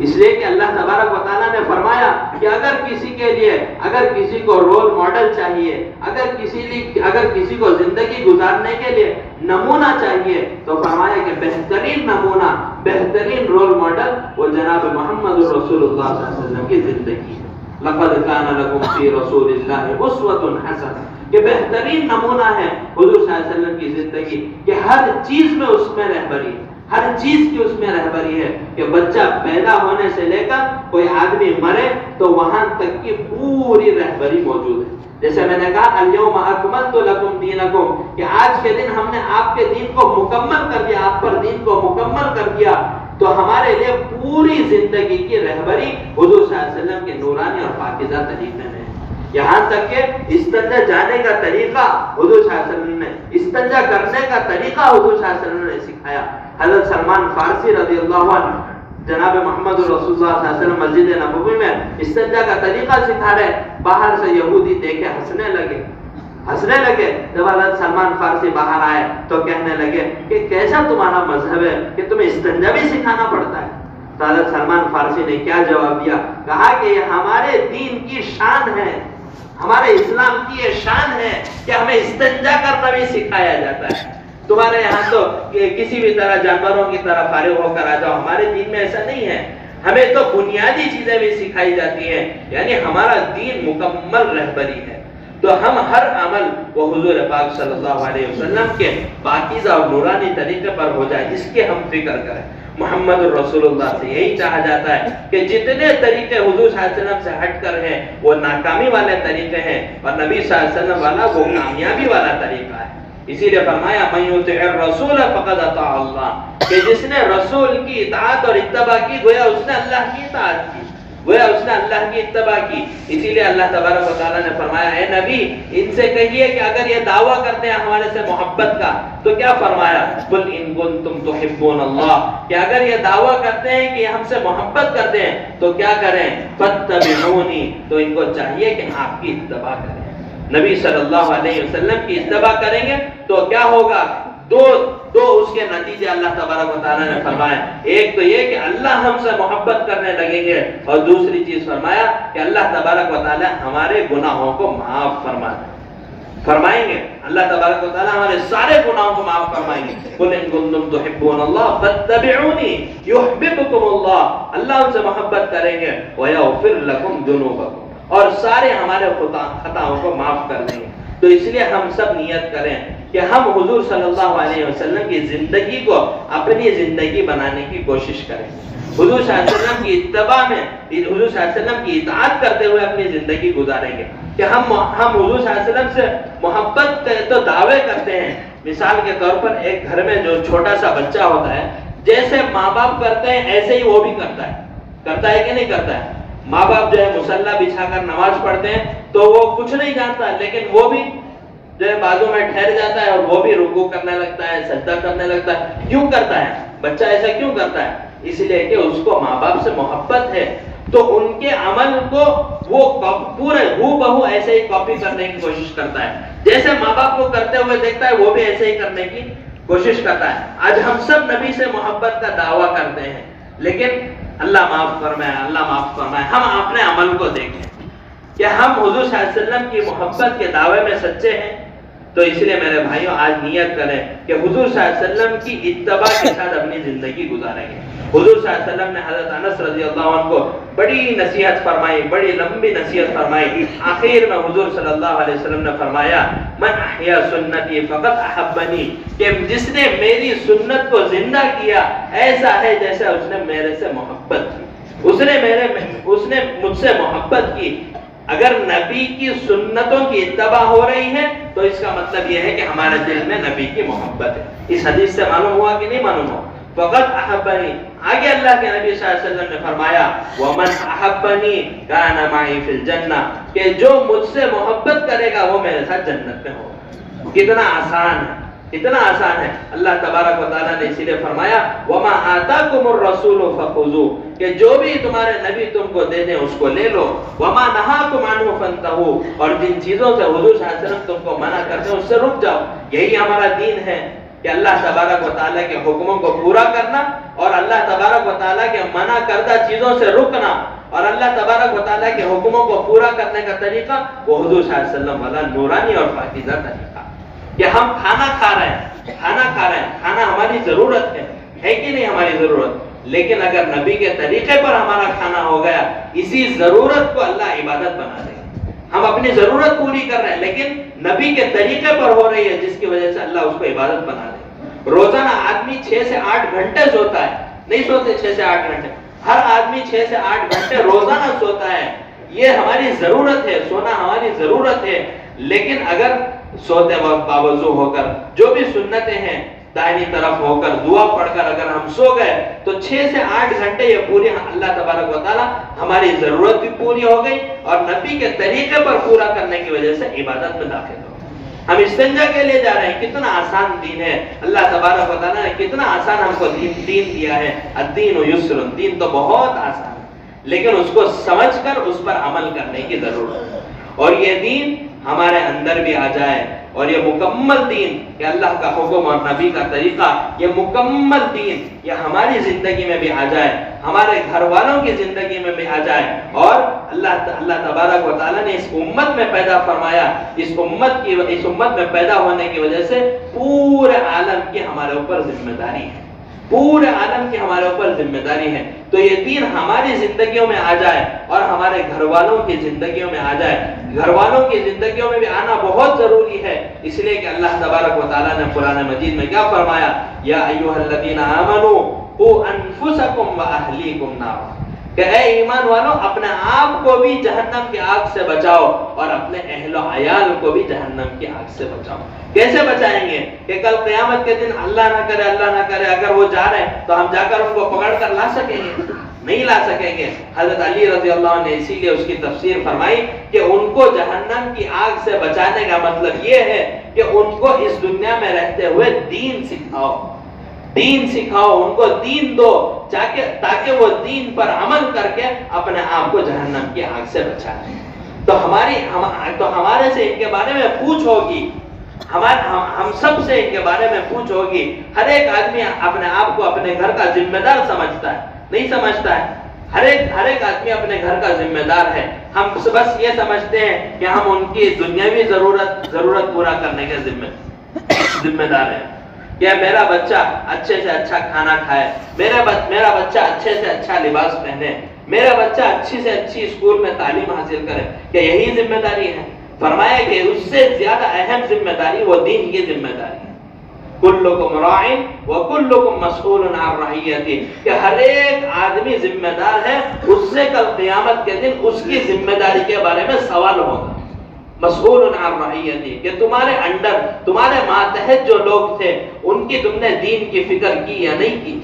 Speaker 1: اس لیے کہ اللہ تبارک و تعالیٰ نے فرمایا کہ اگر کسی کو رول ماڈل چاہیے, اگر کسی کو زندگی گزارنے کے لیے نمونہ چاہیے, تو فرمایا کہ بہترین نمونہ, بہترین رول ماڈل وہ جناب محمد رسول اللہ صلی اللہ علیہ وسلم کی زندگی ہے. لقد کان لکم فی رسول اللہ اسوۃ حسنہ, کہ بہترین نمونہ ہے حضور صلی اللہ علیہ وسلم کی زندگی, کہ ہر چیز میں اس میں رہبری, ہر چیز کی اس میں رہبری ہے. کہ بچہ پیدا ہونے سے لے کر کوئی آدمی مرے تو وہاں تک کی پوری رہبری موجود ہے. جیسے میں نے کہا الیوم اکملت لکم دینکم, کہ آج کے دن ہم نے آپ کے دین کو مکمل کر دیا, آپ پر دین کو مکمل کر دیا. تو ہمارے لیے پوری زندگی کی رہبری حضور صلی اللہ علیہ وسلم کے نورانی اور پاکیزہ طریقے میں ہے. یہاں تک کہ استنجا جانے کا طریقہ حضور صلی اللہ علیہ وسلم نے, استنجا کرنے کا طریقہ حضور صلی اللہ علیہ وسلم نے سکھایا. حضرت سلمان فارسی رضی اللہ عنہ جناب محمد رسول اللہ صلی اللہ علیہ وسلم مسجد نبوی میں استنجا کا طریقہ سکھا رہے. باہر سے یہودی دیکھے ہنسنے لگے. جب حضرت سلمان فارسی باہر آئے تو کہنے لگے کہ کیسا تمہارا مذہب ہے کہ تمہیں استنجا بھی سکھانا پڑتا ہے. تو حضرت سلمان فارسی نے کیا جواب دیا؟ کہا کہ یہ ہمارے دین کی شان ہے, ہمارے اسلام کی یہ شان ہے کہ ہمیں استنجا کرنا بھی سکھایا جاتا ہے. تمہارے یہاں تو کسی بھی طرح جانوروں کی طرح فارغ ہو کر آ جاؤ, ہمارے دین میں ایسا نہیں ہے. ہمیں تو بنیادی چیزیں بھی سکھائی جاتی ہیں, یعنی ہمارا دین مکمل رہبری ہے. تو ہم ہر عمل وہ حضور پاک صلی اللہ علیہ وسلم کے پاکیزہ اور نورانی طریقے پر ہو جائے, اس کے ہم فکر کریں. محمد الرسول اللہ سے یہی چاہا جاتا ہے کہ جتنے طریقے حضور صلی اللہ علیہ وسلم سے ہٹ کر ہیں وہ ناکامی والے طریقے ہیں, اور نبی صلی اللہ علیہ وسلم والا وہ کامیابی والا طریقہ ہے. اسی لیے فرمایا من یطع الرسول فقد اطاع اللہ, کہ جس نے رسول کی اطاعت اور اتباع کی گویا اس نے اللہ کی اطاعت کی, گویا اس نے اللہ کی اتباع کی. اسی لیے اللہ تبارک و تعالیٰ نے فرمایا اے نبی ان سے کہیے کہ اگر یہ دعویٰ کرتے ہیں ہمارے سے محبت کا, تو کیا فرمایا قل ان کنتم تحبون اللہ, کہ اگر یہ دعویٰ کرتے ہیں کہ ہم سے محبت کرتے ہیں تو کیا کریں فاتبعونی, تو ان کو چاہیے کہ آپ کی اتباع کریں. نبی صلی اللہ علیہ وسلم کی اتباع کریں گے تو کیا ہوگا؟ دو اس کے نتیجے اللہ تبارک و تعالیٰ نے فرمایا. ایک تو یہ کہ اللہ ہم سے محبت کرنے لگیں گے, اور دوسری چیز فرمایا کہ اللہ تبارک و تعالیٰ ہمارے گناہوں کو معاف فرمائیں گے. اللہ تبارک و تعالیٰ ہمارے سارے گناہوں کو معاف فرمائیں گے. قل ان کنتم تحبون اللہ فاتبعونی یحببکم اللہ, اللہ ان سے محبت کریں گے ویغفر لکم ذنوبکم, اور سارے ہمارے خطاؤں کو معاف کر دیں گے. تو اس لیے ہم سب نیت کریں کہ ہم حضور صلی اللہ علیہ وسلم کی زندگی کو اپنی زندگی بنانے کی کوشش کریں. حضور صلی اللہ علیہ وسلم کی اتباع میں, حضور صلی اللہ علیہ وسلم کی اطاعت کرتے ہوئے اپنی زندگی گزاریں گے. کہ ہم حضور صلی اللہ علیہ وسلم سے محبت کے تو دعوے کرتے ہیں. مثال کے طور پر ایک گھر میں جو چھوٹا سا بچہ ہوتا ہے, جیسے ماں باپ کرتے ہیں ایسے ہی وہ بھی کرتا ہے کہ نہیں کرتا ہے؟ ماں باپ جو ہے مصلی بچھا کر نماز پڑھتے ہیں تو وہ کچھ نہیں جانتا, لیکن وہ بھی جو ہے بازو میں ٹھہر جاتا ہے اور وہ بھی رکوع کرنے لگتا ہے، سجدہ کرنے لگتا ہے. کیوں کرتا ہے بچہ ایسا کیوں کرتا ہے؟ اس لیے کہ اس کو ماں باپ سے محبت ہے، تو ان کے عمل کو وہ پورے ہو بہو ایسے ہی کاپی کرنے کی کوشش کرتا ہے. جیسے ماں باپ کو کرتے ہوئے دیکھتا ہے وہ بھی ایسے ہی کرنے کی کوشش کرتا ہے. آج ہم سب نبی سے محبت کا دعویٰ کرتے ہیں، لیکن اللہ معاف فرمائے، اللہ معاف فرمائے، ہم اپنے عمل کو دیکھیں کہ ہم حضور صلی اللہ علیہ وسلم کی محبت کے دعوے میں سچے ہیں. تو اس لیے میرے بھائیوں آج نیت کریں کہ حضور صلی اللہ علیہ وسلم کی اتباع کے ساتھ اپنی زندگی گزاریں گے. حضور صلی اللہ علیہ وسلم نے حضرت انس رضی اللہ عنہ کو بڑی نصیحت فرمائی، بڑی لمبی نصیحت فرمائی. آخر میں حضور صلی اللہ علیہ وسلم نے فرمایا من احیا سنتی فقط احبنی، کہ جس نے میری سنت کو زندہ کیا ایسا ہے جیسے اس نے میرے سے محبت کی، اس نے مجھ سے محبت کی. اگر نبی کی سنتوں کی اتباع ہو رہی ہے تو اس کا مطلب یہ ہے کہ ہمارے دل میں نبی کی محبت ہے. اس حدیث سے معلوم ہوا کہ نہیں معلوم ہوا؟ فقط احبنی. آگے اللہ کے نبی صلی اللہ علیہ وسلم نے فرمایا ومن احبنی کان معی فی الجنہ، کہ جو مجھ سے محبت کرے گا وہ میرے ساتھ جنت میں ہوگا. کتنا آسان ہے، اتنا آسان ہے. اللہ تبارک و تعالیٰ نے اسی لیے فرمایا وما آتاکم الرسول فخذوہ، کہ جو بھی تمہارے نبی تم کو دے دیں اس کو لے لو. وما نہاکم عنہ فانتہوا، اور جن چیزوں سے حضور صلی اللہ علیہ وسلم تم کو منع کرتے ہیں اس سے رک جاؤ. یہی ہمارا دین ہے کہ اللہ تبارک و تعالیٰ کے حکموں کو پورا کرنا اور اللہ تبارک و تعالیٰ کے منع کردہ چیزوں سے رکنا. اور اللہ تبارک و تعالیٰ کے حکموں کو پورا کرنے کا طریقہ وہ حضور صلی اللہ علیہ وسلم والا نورانی اور پاکیزہ طریقہ. کہ ہم کھانا کھا رہے ہیں، کھانا ہماری ضرورت ہے کہ نہیں ہماری ضرورت، لیکن اگر نبی کے طریقے پر ہمارا کھانا ہو گیا اسی ضرورت کو اللہ عبادت بنا دے گا. ہم اپنی ضرورت پوری کر رہے ہیں لیکن نبی کے طریقے پر ہو رہی ہے جس کی وجہ سے اللہ اس کو عبادت بنا دے. روزانہ آدمی 6 سے 8 گھنٹے سوتا ہے، نہیں سوتے 6 سے 8 گھنٹے، ہر آدمی 6 سے 8 گھنٹے روزانہ سوتا ہے. یہ ہماری ضرورت ہے، سونا ہماری ضرورت ہے. لیکن اگر سوتے وقت باوضو ہو کر جو بھی سنتیں ہیں دائنی طرف ہو کر دعا پڑھ کر اگر ہم سو گئے تو 6 سے 8 گھنٹے یہ پوری اللہ تبارک و تعالی ہماری ضرورت بھی پوری ہو گئی اور نبی کے طریقے پر پورا کرنے کی وجہ سے عبادت میں داخل ہو گئے. ہم استنجا کے لیے جا رہے ہیں، کتنا آسان دین ہے. اللہ تبارک و تعالی نے کتنا آسان ہم کو دین دیا ہے. الدین یسر، دین تو بہت آسان ہے لیکن اس کو سمجھ کر اس پر عمل کرنے کی ضرورت ہے. اور یہ دین ہمارے اندر بھی آ جائے اور یہ مکمل دین کہ اللہ کا حکم اور نبی کا طریقہ، یہ مکمل دین یہ ہماری زندگی میں بھی آ جائے، ہمارے گھر والوں کی زندگی میں بھی آ جائے. اور اللہ تبارک و تعالیٰ نے اس امت میں پیدا فرمایا، اس امت میں پیدا ہونے کی وجہ سے پورے عالم کی ہمارے اوپر ذمہ داری ہے، پورے عالم کی ہمارے اوپر ذمہ داری ہے. تو یہ دین ہماری زندگیوں میں آ جائے اور ہمارے گھر والوں کی زندگیوں میں آ جائے. گھر والوں کی زندگیوں میں بھی آنا بہت ضروری ہے، اس لیے کہ اللہ تبارک و تعالیٰ نے قرآن مجید میں کیا فرمایا؟ یا ایھا الذین آمنوا قوا انفسکم واہلیکم نارا، کہ اے ایمان والو اپنے آپ کو بھی جہنم کی آگ سے بچاؤ اور اپنے اہل و عیال کو بھی جہنم کی آگ سے بچاؤ. کیسے بچائیں گے؟ کہ کل قیامت کے دن اللہ نہ کرے اگر وہ جا رہے ہیں تو ہم جا کر ان کو پکڑ کر لا سکیں گے؟ نہیں لا سکیں گے. حضرت علی رضی اللہ عنہ نے اسی لیے اس کی تفسیر فرمائی کہ ان کو جہنم کی آگ سے بچانے کا مطلب یہ ہے کہ ان کو اس دنیا میں رہتے ہوئے دین سکھاؤ، ان کو دین دو تاکہ وہ دین پر عمل کر کے اپنے آپ کو جہنم کی آگ سے بچائیں. تو ہمارے سے ان کے بارے میں پوچھ ہوگی، ہم سب سے ان کے بارے میں پوچھ ہوگی. ہر ایک آدمی اپنے آپ کو اپنے گھر کا ذمہ دار سمجھتا ہے، نہیں سمجھتا ہے. ہر ایک آدمی اپنے گھر کا ذمہ دار ہے. ہم بس یہ سمجھتے ہیں کہ ہم ان کی دنیاوی ضرورت پورا کرنے کے ذمہ دار ہیں. کہ میرا بچہ اچھے سے اچھا کھانا کھائے، میرا بچہ اچھے سے اچھا لباس پہنے، میرا بچہ اچھی سے اچھی اسکول میں تعلیم حاصل کرے. کیا یہی ذمہ داری ہے؟ فرمایا کہ اس سے زیادہ اہم ذمہ داری وہ دین کی ذمہ داری ہے. کلکم راع وکلکم مسئول عن رعیتہ، کہ ہر ایک آدمی ذمہ دار ہے، اس سے کل قیامت کے دن اس کی ذمہ داری کے بارے میں سوال ہوگا. مسئول عن رعیتہ، کہ تمہارے انڈر تمہارے ماتحت جو لوگ تھے ان کی تم نے دین کی فکر کی یا نہیں کی،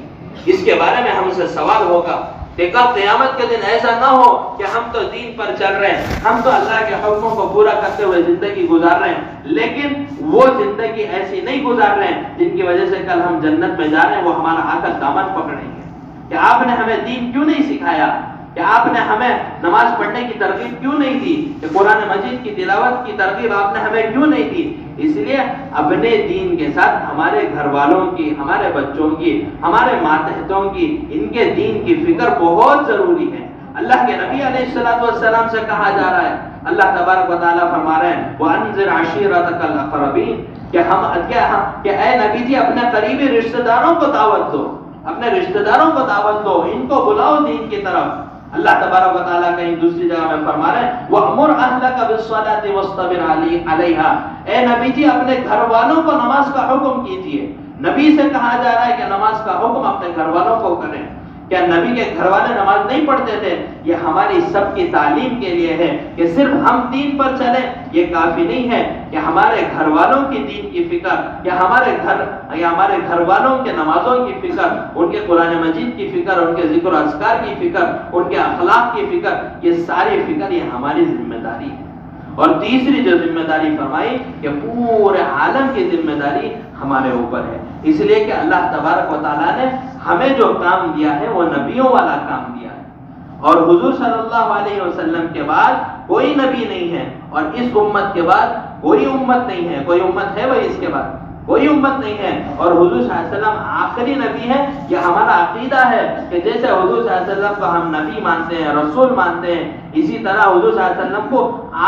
Speaker 1: اس کے بارے میں ہم سے سوال ہوگا. کہ کل قیامت کے دن ایسا نہ ہو کہ ہم تو دین پر چل رہے ہیں، ہم تو اللہ کے حکموں کو پورا کرتے ہوئے زندگی گزار رہے ہیں، لیکن وہ زندگی ایسی نہیں گزار رہے ہیں جن کی وجہ سے کل ہم جنت میں جا رہے ہیں، وہ ہمارا آ کر دامن پکڑیں گے کہ آپ نے ہمیں دین کیوں نہیں سکھایا، کہ آپ نے ہمیں نماز پڑھنے کی ترغیب کیوں نہیں دی، کہ قرآن مجید کی تلاوت کی ترغیب آپ نے ہمیں کیوں نہیں دی۔ اس لیے اپنے دین کے ساتھ ہمارے گھر والوں کی، ہمارے بچوں کی، ہمارے ماتحتوں کی، ان کے دین کی فکر بہت ضروری ہے۔ اللہ کے نبی علیہ الصلوۃ والسلام سے کہا جا رہا ہے، اللہ تبارک و تعالیٰ فرما رہے ہیں وَأَنذِرْ عَشِيرَتَكَ الْأَقْرَبِينَ، کہ اے نبی جی اپنے قریبی رشتہ داروں کو دعوت دو، اپنے رشتہ داروں کو دعوت دو، ان کو بلاؤ دین کی طرف۔ اللہ تبارک و تعالیٰ کہیں دوسری جگہ میں فرما رہے ہیں وَأْمُرْ أَهْلَكَ بِالصَّلَاةِ وَاصْطَبِرْ عَلَيْهَا، اے نبی جی اپنے گھر والوں کو نماز کا حکم کیجئے۔ نبی سے کہا جا رہا ہے کہ نماز کا حکم اپنے گھر والوں کو کریں۔ کیا نبی کے گھر والے نماز نہیں پڑھتے تھے؟ یہ ہماری سب کی تعلیم کے لیے ہے کہ صرف ہم دین پر چلیں یہ کافی نہیں ہے، کہ ہمارے گھر والوں کی دین کی فکر، یا ہمارے گھر والوں کے نمازوں کی فکر، ان کے قرآن مجید کی فکر، ان کے ذکر و اذکار کی فکر، ان کے اخلاق کی فکر، یہ ساری فکر یہ ہماری ذمہ داری ہے۔ اور تیسری جو ذمہ داری فرمائی کہ پورے عالم کی ذمہ داری ہمارے اوپر ہے، اس لیے کہ اللہ تبارک و تعالیٰ نے ہمیں جو کام دیا ہے وہ نبیوں والا کام دیا ہے، اور حضور صلی اللہ علیہ وسلم کے بعد کوئی نبی نہیں ہے، اور اس امت کے بعد کوئی امت نہیں ہے، کوئی امت ہے وہی اس کے بعد کوئی امت نہیں ہے، اور حضور صلی اللہ علیہ وسلم آخری نبی ہے۔ یہ ہمارا عقیدہ ہے کہ جیسے حضور صلی اللہ علیہ وسلم کو ہم نبی مانتے ہیں، رسول مانتے ہیں، اسی طرح حضور صلی اللہ علیہ وسلم کو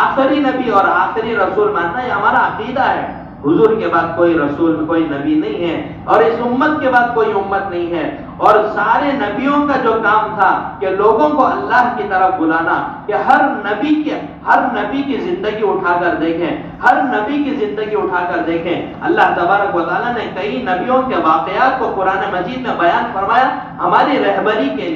Speaker 1: آخری نبی اور آخری رسول ماننا یہ ہمارا عقیدہ ہے۔ حضور کے بعد کوئی رسول، کوئی نبی نہیں ہے، اور اس امت کے بعد کوئی امت نہیں ہے، اور سارے نبیوں کا جو کام تھا کہ لوگوں کو اللہ کی طرف بلانا، کہ ہر نبی کی زندگی اٹھا کر دیکھیں، ہر نبی کی زندگی اٹھا کر دیکھیں، اللہ تبارک و تعالیٰ نے کئی نبیوں کے واقعات کو قرآن مجید میں بیان فرمایا ہماری رہبری کے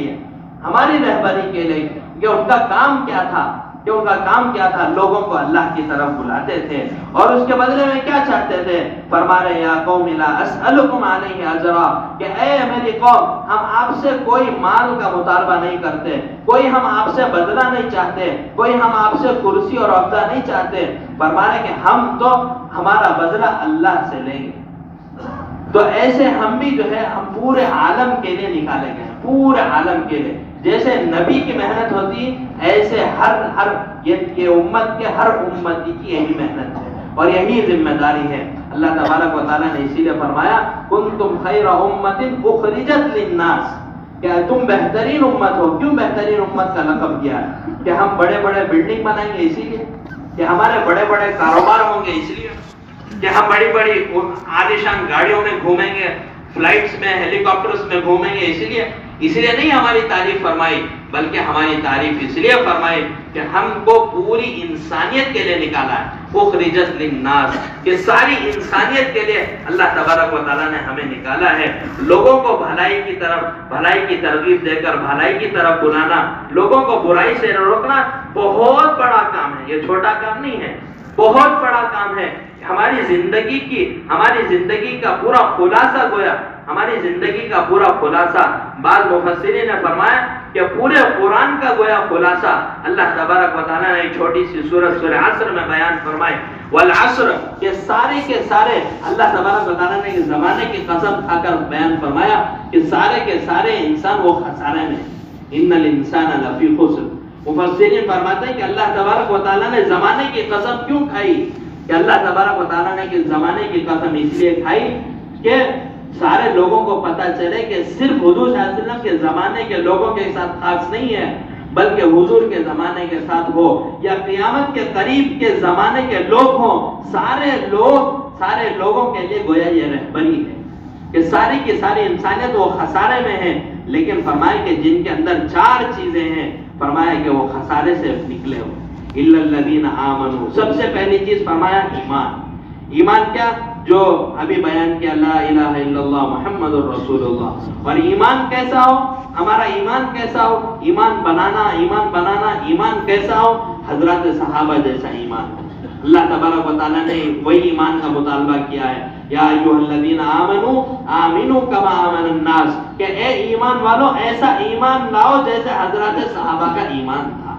Speaker 1: لیے، کہ ان کا کام کیا تھا، لوگوں کو اللہ کی طرف بلاتے تھے، اور اس کے بدلے میں کیا چاہتے تھے؟ فرما رہے یا قوم لا اسألکم علیہ اجرا، کہ اے میری قوم ہم آپ سے کوئی مال کا مطالبہ نہیں کرتے، کوئی ہم آپ سے بدلہ نہیں چاہتے، کوئی ہم آپ سے کرسی اور عہدہ نہیں چاہتے، فرما رہے کہ ہم تو ہمارا بدلہ اللہ سے لیں گے۔ تو ایسے ہم بھی جو ہے ہم پورے عالم کے لیے نکالے گئے ہیں، پورے عالم کے لیے، جیسے نبی کی محنت ہوتی ایسے یہ امت کے ہر امتی کی یہی محنت ہے اور یہی ذمہ داری ہے۔ اللہ تبارک و تعالیٰ نے اسی لیے فرمایا کنتم خیر امت اخرجت للناس، کہ تم بہترین امت ہو۔ کیوں بہترین امت کا لقب دیا ہے؟ کہ ہم بڑے بڑے بلڈنگ بنائیں گے اسی لیے، کہ ہمارے بڑے بڑے کاروبار ہوں گے اس لیے، کہ ہم بڑی بڑی عالیشان گاڑیوں میں گھومیں گے، فلائٹس میں، ہیلی کاپٹرز میں گھومیں گے اس لیے نہیں ہماری تعریف فرمائی، بلکہ ہماری تعریف اس لیے فرمائی کہ ہم کو پوری انسانیت کے لیے نکالا ہے، اخرجت للناس، کہ ساری انسانیت کے لیے اللہ تبارک و تعالیٰ نے ہمیں نکالا ہے۔ لوگوں کو بھلائی کی ترغیب دے کر بھلائی کی طرف بلانا، لوگوں کو برائی سے روکنا بہت بڑا کام ہے، یہ چھوٹا کام نہیں ہے، بہت بڑا کام ہے۔ ہماری زندگی کا پورا خلاصہ گویا، ہماری زندگی کا پورا خلاصہ، بعض مفسرین نے فرمایا کہ پورے قرآن کا گویا خلاصہ اللہ تبارک و تعالیٰ نے ایک چھوٹی سی سورہ عصر میں بیان فرمائے، والعصر، کہ سارے کے سارے اللہ تبارک و تعالیٰ نے زمانے کی قسم کھا کر بیان فرمایا کہ سارے کے سارے انسان وہ خسارے میں، ان الانسان لفی خسر۔ مفسرین فرماتے ہیں کہ اللہ تبارک و تعالیٰ نے زمانے کی قسم کیوں کھائی؟ کہ اللہ تبارک و تعالیٰ نے کہ زمانے کی قسم اس لیے کھائی کہ سارے لوگوں کو پتہ چلے کہ صرف حضور صلی اللہ علیہ وسلم کے زمانے کے لوگوں کے ساتھ خاص نہیں ہے، بلکہ حضور کے زمانے کے ساتھ ہو یا قیامت کے قریب کے زمانے کے لوگ ہوں، سارے لوگوں کے لیے گویا یہ رہبری ہے کہ ساری کی ساری انسانیت وہ خسارے میں ہے، لیکن فرمایا کہ جن کے اندر 4 چیزیں ہیں، فرمایا کہ وہ خسارے سے نکلے ہو، الا الذین آمنوا، سب سے پہلی چیز فرمایا ایمان کیا؟ جو ابھی بیان کیا، لا الہ الا اللہ محمد الرسول اللہ۔ اور ایمان کیسا ہو؟ ہمارا ایمان کیسا ہو؟ ایمان بنانا ایمان کیسا ہو؟ حضرات صحابہ جیسا ایمان، اللہ تبارک و تعالیٰ نے وہی ایمان کا مطالبہ کیا ہے، یا ایھا الذین آمنوا آمنوا کما آمن الناس، کہ اے ایمان والو ایسا ایمان لاؤ جیسے حضرات صحابہ کا ایمان تھا۔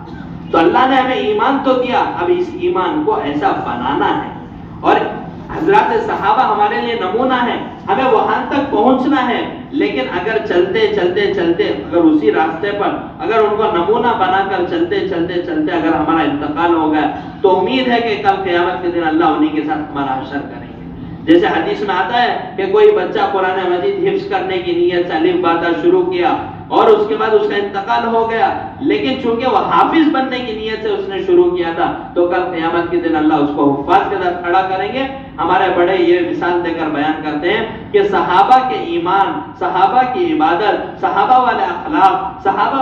Speaker 1: تو اللہ نے ہمیں ایمان تو دیا، اب اس ایمان کو ایسا بنانا ہے، اور حضرات صحابہ ہمارے لیے نمونہ ہے، ہمیں وہاں تک پہنچنا ہے، لیکن اگر چلتے چلتے چلتے اگر اسی راستے پر اگر ان کو نمونہ بنا کر چلتے چلتے چلتے اگر ہمارا انتقال ہو گیا تو امید ہے کہ کل قیامت کے دن اللہ انہی کے ساتھ ہمارا حشر کریں گے۔ جیسے حدیث میں آتا ہے کہ کوئی بچہ قرآن مجید حفظ کرنے کی نیت سے الف با تا شروع کیا اور اس کے بعد اس کا انتقال ہو گیا، لیکن چونکہ وہ حافظ بننے کی نیت سے اس نے شروع کیا تھا، تو کل قیامت کے دن اللہ اس کو حفاظ کے ساتھ کھڑا کریں گے۔ ہمارے بڑے یہ مثال دے کر بیان کرتے ہیں کہ صحابہ کے ایمان، صحابہ کی عبادت، صحابہ والے اخلاق، صحابہ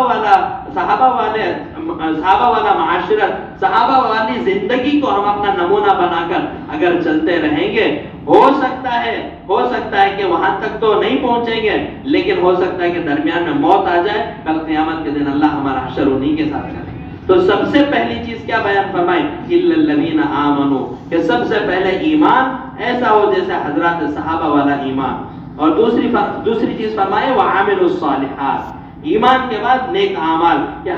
Speaker 1: والا معاشرت، صحابہ والی زندگی کو ہم اپنا نمونہ بنا کر اگر چلتے رہیں گے، ہو سکتا ہے کہ وہاں تک تو نہیں پہنچیں گے، لیکن ہو سکتا ہے کہ درمیان میں موت آ جائے، کل قیامت کے دن اللہ ہمارا حشر انہی کے ساتھ کرے۔ تو سب سے پہلی چیز کیا بیان فرمائی؟ الا الذین آمنوا، کہ سب سے پہلے ایمان ایسا ہو جیسے حضرات صحابہ والا ایمان، اور دوسری چیز فرمائے وعاملوا الصالحات، ایمان کے بعد نیک اعمال، کہ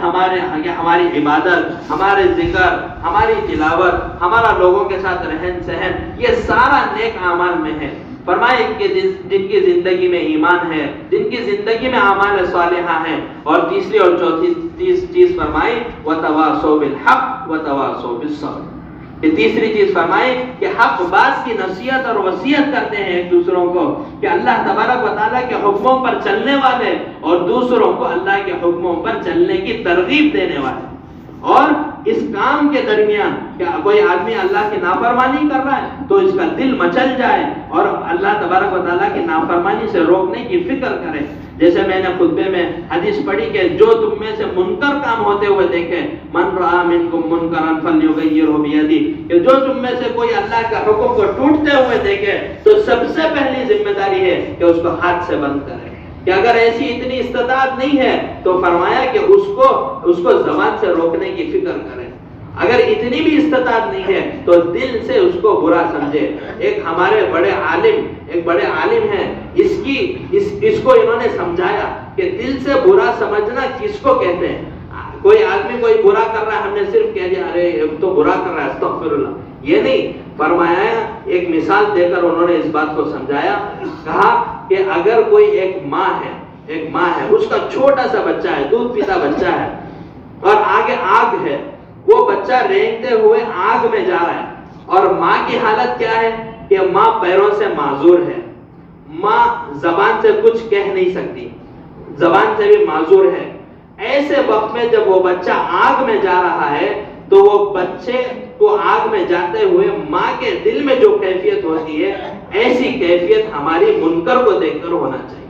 Speaker 1: ہماری عبادت، ہمارے ذکر، ہماری تلاوت، ہمارا لوگوں کے ساتھ رہن سہن، یہ سارا نیک اعمال میں ہے۔ فرمائے کہ جن کی زندگی میں ایمان ہے، جن کی زندگی میں اعمال صالحہ ہیں، اور تیسری اور چوتھی چیز فرمائی وتواصوا بالحق وتواصوا بالصبر، یہ تیسری چیز فرمائے کہ حق باز کی نصیحت اور وصیت کرتے ہیں ایک دوسروں کو، کہ اللہ تبارک و تعالیٰ کے حکموں پر چلنے والے اور دوسروں کو اللہ کے حکموں پر چلنے کی ترغیب دینے والے۔ اور اس کام کے درمیان کہ کوئی آدمی اللہ کی نافرمانی کر رہا ہے تو اس کا دل مچل جائے اور اللہ تبارک و تعالیٰ کی نافرمانی سے روکنے کی فکر کرے۔ جیسے میں نے خطبے میں حدیث پڑھی کہ جو تم میں سے منکر کام ہوتے ہوئے دیکھے، من رأى منکم منکرا فلیغیرہ بیدہ، کہ جو تم میں سے کوئی اللہ کا حکم کو ٹوٹتے ہوئے دیکھے تو سب سے پہلی ذمہ داری ہے کہ اس کو ہاتھ سے بند کرے۔ کہ اگر ایسی اتنی استطاعت نہیں ہے تو فرمایا کہ اس کو زبان سے روکنے کی فکر کریں۔ اگر اتنی بھی استطاعت نہیں ہے تو دل سے اس کو برا سمجھے۔ ایک ہمارے بڑے عالم ہیں، اس کو انہوں نے سمجھایا کہ دل سے برا سمجھنا کس کو کہتے ہیں۔ کوئی آدمی کوئی برا کر رہا ہے، ہم نے صرف کہہ دیا ارے تو برا کر رہا ہے استغفر اللہ، یہ نہیں فرمایا۔ ایک مثال دے کر انہوں نے اس بات کو سمجھایا، کہا کہ اگر کوئی ایک ماں ہے، اس کا چھوٹا سا بچہ ہے، دودھ پیتا بچہ ہے، اور آگے آگ ہے، وہ بچہ رینگتے ہوئے آگ میں جا رہا ہے، اور ماں کی حالت کیا ہے کہ ماں پیروں سے معذور ہے، ماں زبان سے کچھ کہہ نہیں سکتی، زبان سے بھی معذور ہے۔ ایسے وقت میں جب وہ بچہ آگ میں جا رہا ہے تو وہ بچے کو آگ میں جاتے ہوئے ماں کے دل میں جو کیفیت ہوتی ہے، ایسی کیفیت ہماری منکر کو دیکھ کر ہونا چاہیے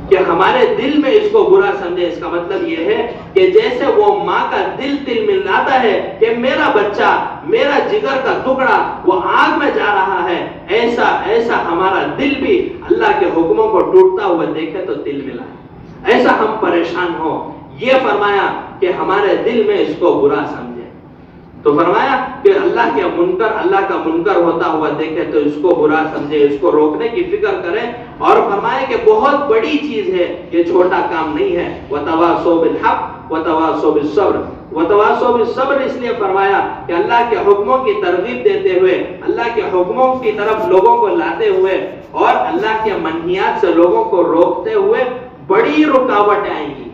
Speaker 1: کہ ہمارے دل میں اس کو برا سمجھے۔ اس کا مطلب یہ ہے کہ جیسے وہ ماں کا دل ملاتا ہے کہ میرا بچہ، میرا جگر کا ٹکڑا وہ آگ میں جا رہا ہے، ایسا ہمارا دل بھی اللہ کے حکموں کو ٹوٹتا ہوا دیکھے تو دل ملا ہے، ایسا ہم پریشان ہو۔ یہ فرمایا کہ ہمارے دل میں اس کو برا سمجھے۔ تو فرمایا کہ اللہ کا منکر ہوتا ہوا دیکھے تو اس کو برا سمجھے، اس کو روکنے کی فکر کرے، اور فرمایا کہ بہت بڑی چیز ہے، یہ چھوٹا کام نہیں ہے۔ وتواصوا بالحق وتواصوا بالصبر، وتواصوا بالصبر اس لیے فرمایا کہ اللہ کے حکموں کی ترغیب دیتے ہوئے، اللہ کے حکموں کی طرف لوگوں کو لاتے ہوئے اور اللہ کے منہیات سے لوگوں کو روکتے ہوئے بڑی رکاوٹیں آئیں گی،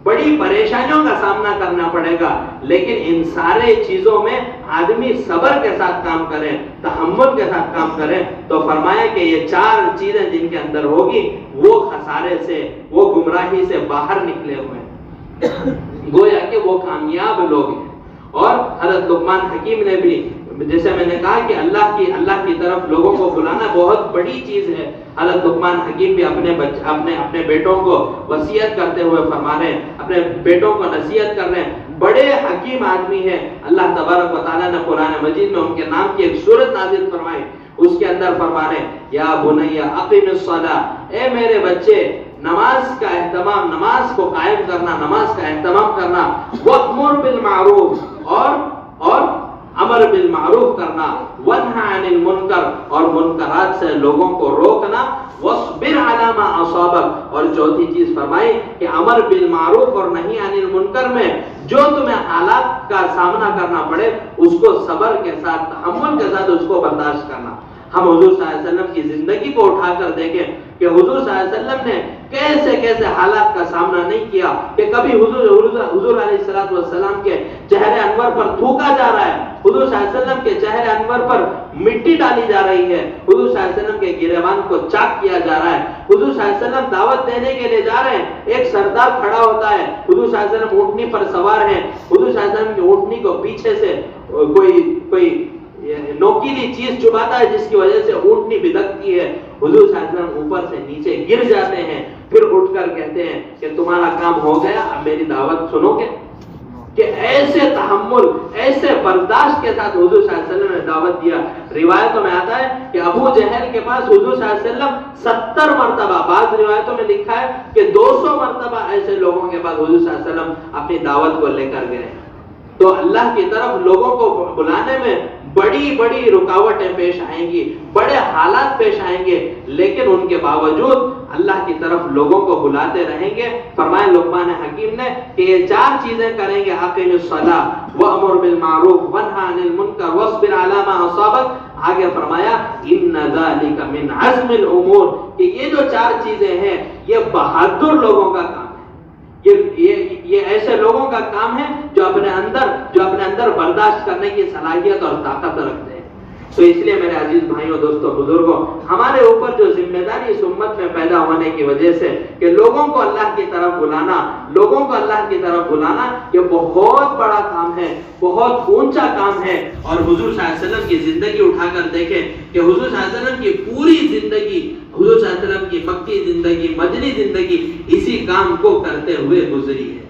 Speaker 1: بڑی پریشانیوں کا سامنا کرنا پڑے گا، لیکن ان سارے چیزوں میں آدمی صبر کے ساتھ کام کرے، تحمل کے ساتھ کام کرے، تو فرمایا کہ یہ چار چیزیں جن کے اندر ہوگی وہ خسارے سے، وہ گمراہی سے باہر نکلے ہوئے، گویا کہ وہ کامیاب لوگ ہیں۔ اور حضرت لقمان حکیم نے بھی، جیسے میں نے کہا کہ اللہ کی طرف لوگوں کو بلانا بہت بڑی چیز ہے، حضرت لقمان حکیم بھی اپنے بیٹوں کو وصیت کرتے ہوئے فرما رہے ہیں، اپنے بیٹوں کو نصیحت کر رہے ہیں، بڑے حکیم آدمی ہیں۔ اللہ تبارک و تعالیٰ نے قرآن مجید میں ان کے نام کی ایک سورت نازل فرمائی، اس کے اندر فرما رہے ہیں یا بنی اقیم الصلاۃ، اے میرے بچے نماز کا اہتمام، نماز کو قائم کرنا، نماز کا اہتمام کرنا، وَأْمُرْ بِالْمَعْرُوفِ، اور امر بالمعروف کرنا، ونہی عن المنکر اور منکرات سے لوگوں کو روکنا، واصبر علی ما اصابک اور چوتھی چیز فرمائی کہ امر بالمعروف اور نہی عن المنکر میں جو تمہیں حالات کا سامنا کرنا پڑے اس کو صبر کے ساتھ، تحمل کے ساتھ اس کو برداشت کرنا۔ ہم حضور صلی اللہ علیہ وسلم کی زندگی کو اٹھا کر دیکھیں کہ حضور صلی اللہ علیہ وسلم نے کیسے کیسے حالات کا سامنا نہیں کیا کہ کبھی حضور علیہ السلام کے چہرے انور پر تھوکا جا رہا ہے، حضور صلی اللہ علیہ وسلم کے چہرے انور پر مٹی ڈالی جا رہی ہے، حضور صلی اللہ علیہ وسلم کے گریبان کو چاک کیا جا رہا ہے، حضور صلی اللہ علیہ وسلم دعوت دینے کے لیے جا رہے ہیں، ایک سردار کھڑا ہوتا ہے، حضور صلی اللہ علیہ وسلم اونٹنی پر سوار ہیں، حضور صلی اللہ علیہ وسلم کی اونٹنی کو پیچھے سے کوئی نوکیلی چیز چبھاتا ہے جس کی وجہ سے اونٹنی بھدکتی ہے، حضور صلی اللہ علیہ وسلم اوپر سے نیچے گر جاتے ہیں، پھر اٹھ کر کہتے ہیں کہ تمہارا کام ہو گیا، اب میری دعوت سنو گے؟ کہ ایسے تحمل، ایسے برداشت کے ساتھ حضور صلی اللہ علیہ وسلم نے دعوت دیا۔ روایتوں میں آتا ہے کہ ابو جہل کے پاس حضور صلی اللہ علیہ وسلم 70 مرتبہ، بعض روایتوں میں لکھا ہے کہ 200 مرتبہ ایسے لوگوں کے پاس حضور صلی اللہ علیہ وسلم اپنی دعوت کو لے کر گئے۔ تو اللہ کی طرف لوگوں کو بلانے میں بڑی بڑی رکاوٹیں پیش آئیں گی، بڑے حالات پیش آئیں گے، لیکن ان کے باوجود اللہ کی طرف لوگوں کو بلاتے رہیں گے۔ فرمایا لقمان حکیم نے کہ یہ 4 چیزیں کریں گے، اقیم الصلاۃ وامر بالمعروف وانہی عن المنکر واصبر علی ما اصابک۔ آگے فرمایا ان ذلک من عزم الامور، کہ یہ جو 4 چیزیں ہیں یہ بہادر لوگوں کا کام ہے، یہ ایسے لوگوں کا کام ہے جو اپنے اندر برداشت کرنے کی صلاحیت اور طاقت رکھتے ہیں۔ تو اس لیے میرے عزیز بھائیوں، دوستوں، بزرگوں، ہمارے اوپر جو ذمہ داری اس امت میں پیدا ہونے کی وجہ سے کہ لوگوں کو اللہ کی طرف بلانا، لوگوں کو اللہ کی طرف بلانا، یہ بہت بڑا کام ہے، بہت اونچا کام ہے۔ اور حضور صلی اللہ علیہ وسلم کی زندگی اٹھا کر دیکھیں کہ حضور صلی اللہ علیہ وسلم کی پوری زندگی، حضور صلی اللہ علیہ وسلم کی مکی زندگی، مدنی زندگی اسی کام کو کرتے ہوئے گزری ہے۔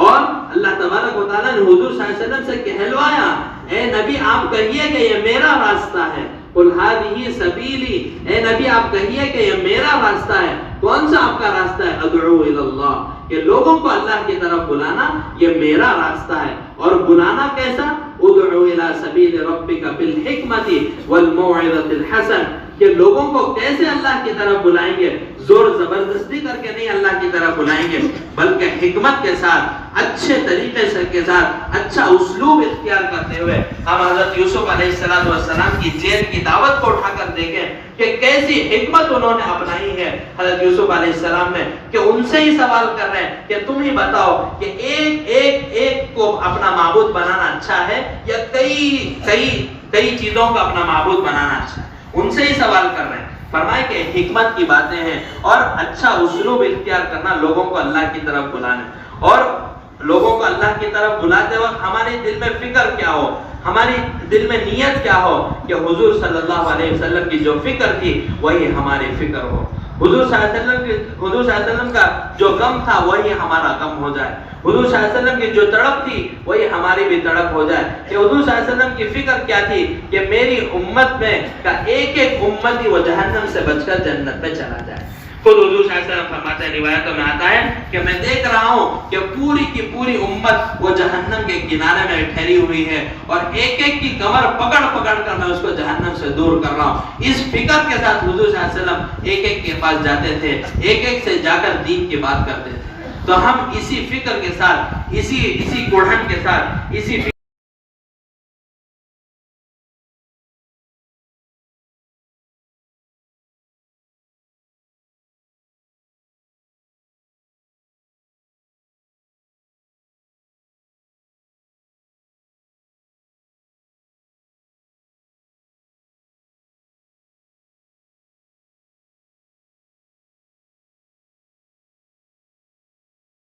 Speaker 1: اور اللہ تبارک و تعالیٰ نے حضور صلی اللہ علیہ وسلم سے کہلوایا، اے نبی آپ کہیے کہ یہ میرا راستہ ہے، قل ھذہ سبیلی، اے نبی آپ کہیے کہ یہ میرا راستہ ہے۔ کون سا آپ کا راستہ ہے؟ ادعو الی اللہ، کہ لوگوں کو اللہ کی طرف بلانا یہ میرا راستہ ہے۔ اور بلانا کیسا؟ ادعو الی سبیل ربک بالحکمۃ والموعظۃ الحسن، کہ لوگوں کو کیسے اللہ کی طرف بلائیں گے؟ زور زبردستی کر کے نہیں اللہ کی طرف بلائیں گے، بلکہ حکمت کے ساتھ، اچھے طریقے سے کے ساتھ، اچھا اسلوب اختیار کرتے ہوئے۔ ہم حضرت یوسف علیہ السلام کی جیل کی دعوت کو اٹھا کر دیکھیں کہ کیسی حکمت انہوں نے اپنائی ہے حضرت یوسف علیہ السلام نے، کہ ان سے ہی سوال کر رہے ہیں کہ تم ہی بتاؤ کہ ایک کو اپنا معبود بنانا اچھا ہے یا کئی چیزوں کو اپنا معبود بنانا اچھا ہے؟ ان سے ہی سوال کر رہے ہیں۔ فرمائے کہ حکمت کی باتیں ہیں اور اچھا اسلوب اختیار کرنا لوگوں کو اللہ کی طرف بلانے، اور لوگوں کو اللہ کی طرف بلاتے وقت ہمارے دل میں فکر کیا ہو، ہماری دل میں نیت کیا ہو کہ حضور صلی اللہ علیہ وسلم کی جو فکر تھی وہی ہماری فکر ہو، حضور صلی اللہ علیہ وسلم کا جو غم تھا وہی ہمارا غم ہو جائے، حضور صلی اللہ علیہ وسلم کی جو تڑپ تھی وہی ہماری بھی تڑپ ہو جائے، کہ حضور صلی اللہ علیہ وسلم کی فکر کیا تھی کہ میری امت میں کا ایک امتی وہ جہنم سے بچ کر جنت میں چلا جائے۔ خود حضور صلی اللہ علیہ وسلم فرماتے ہیں، روایتوں میں آتا ہے کہ میں دیکھ رہا ہوں کہ پوری کی پوری امت وہ جہنم کے کنارے میں ٹھہری ہوئی ہے اور ایک کی کمر پکڑ کر میں اس کو جہنم سے دور کر رہا ہوں۔ اس فکر کے ساتھ حضور صلی اللہ علیہ وسلم ایک کے پاس جاتے تھے، ایک سے جا کر دین کی بات کرتے تھے۔ تو ہم اسی فکر کے ساتھ، اسی گڑھن کے ساتھ، اسی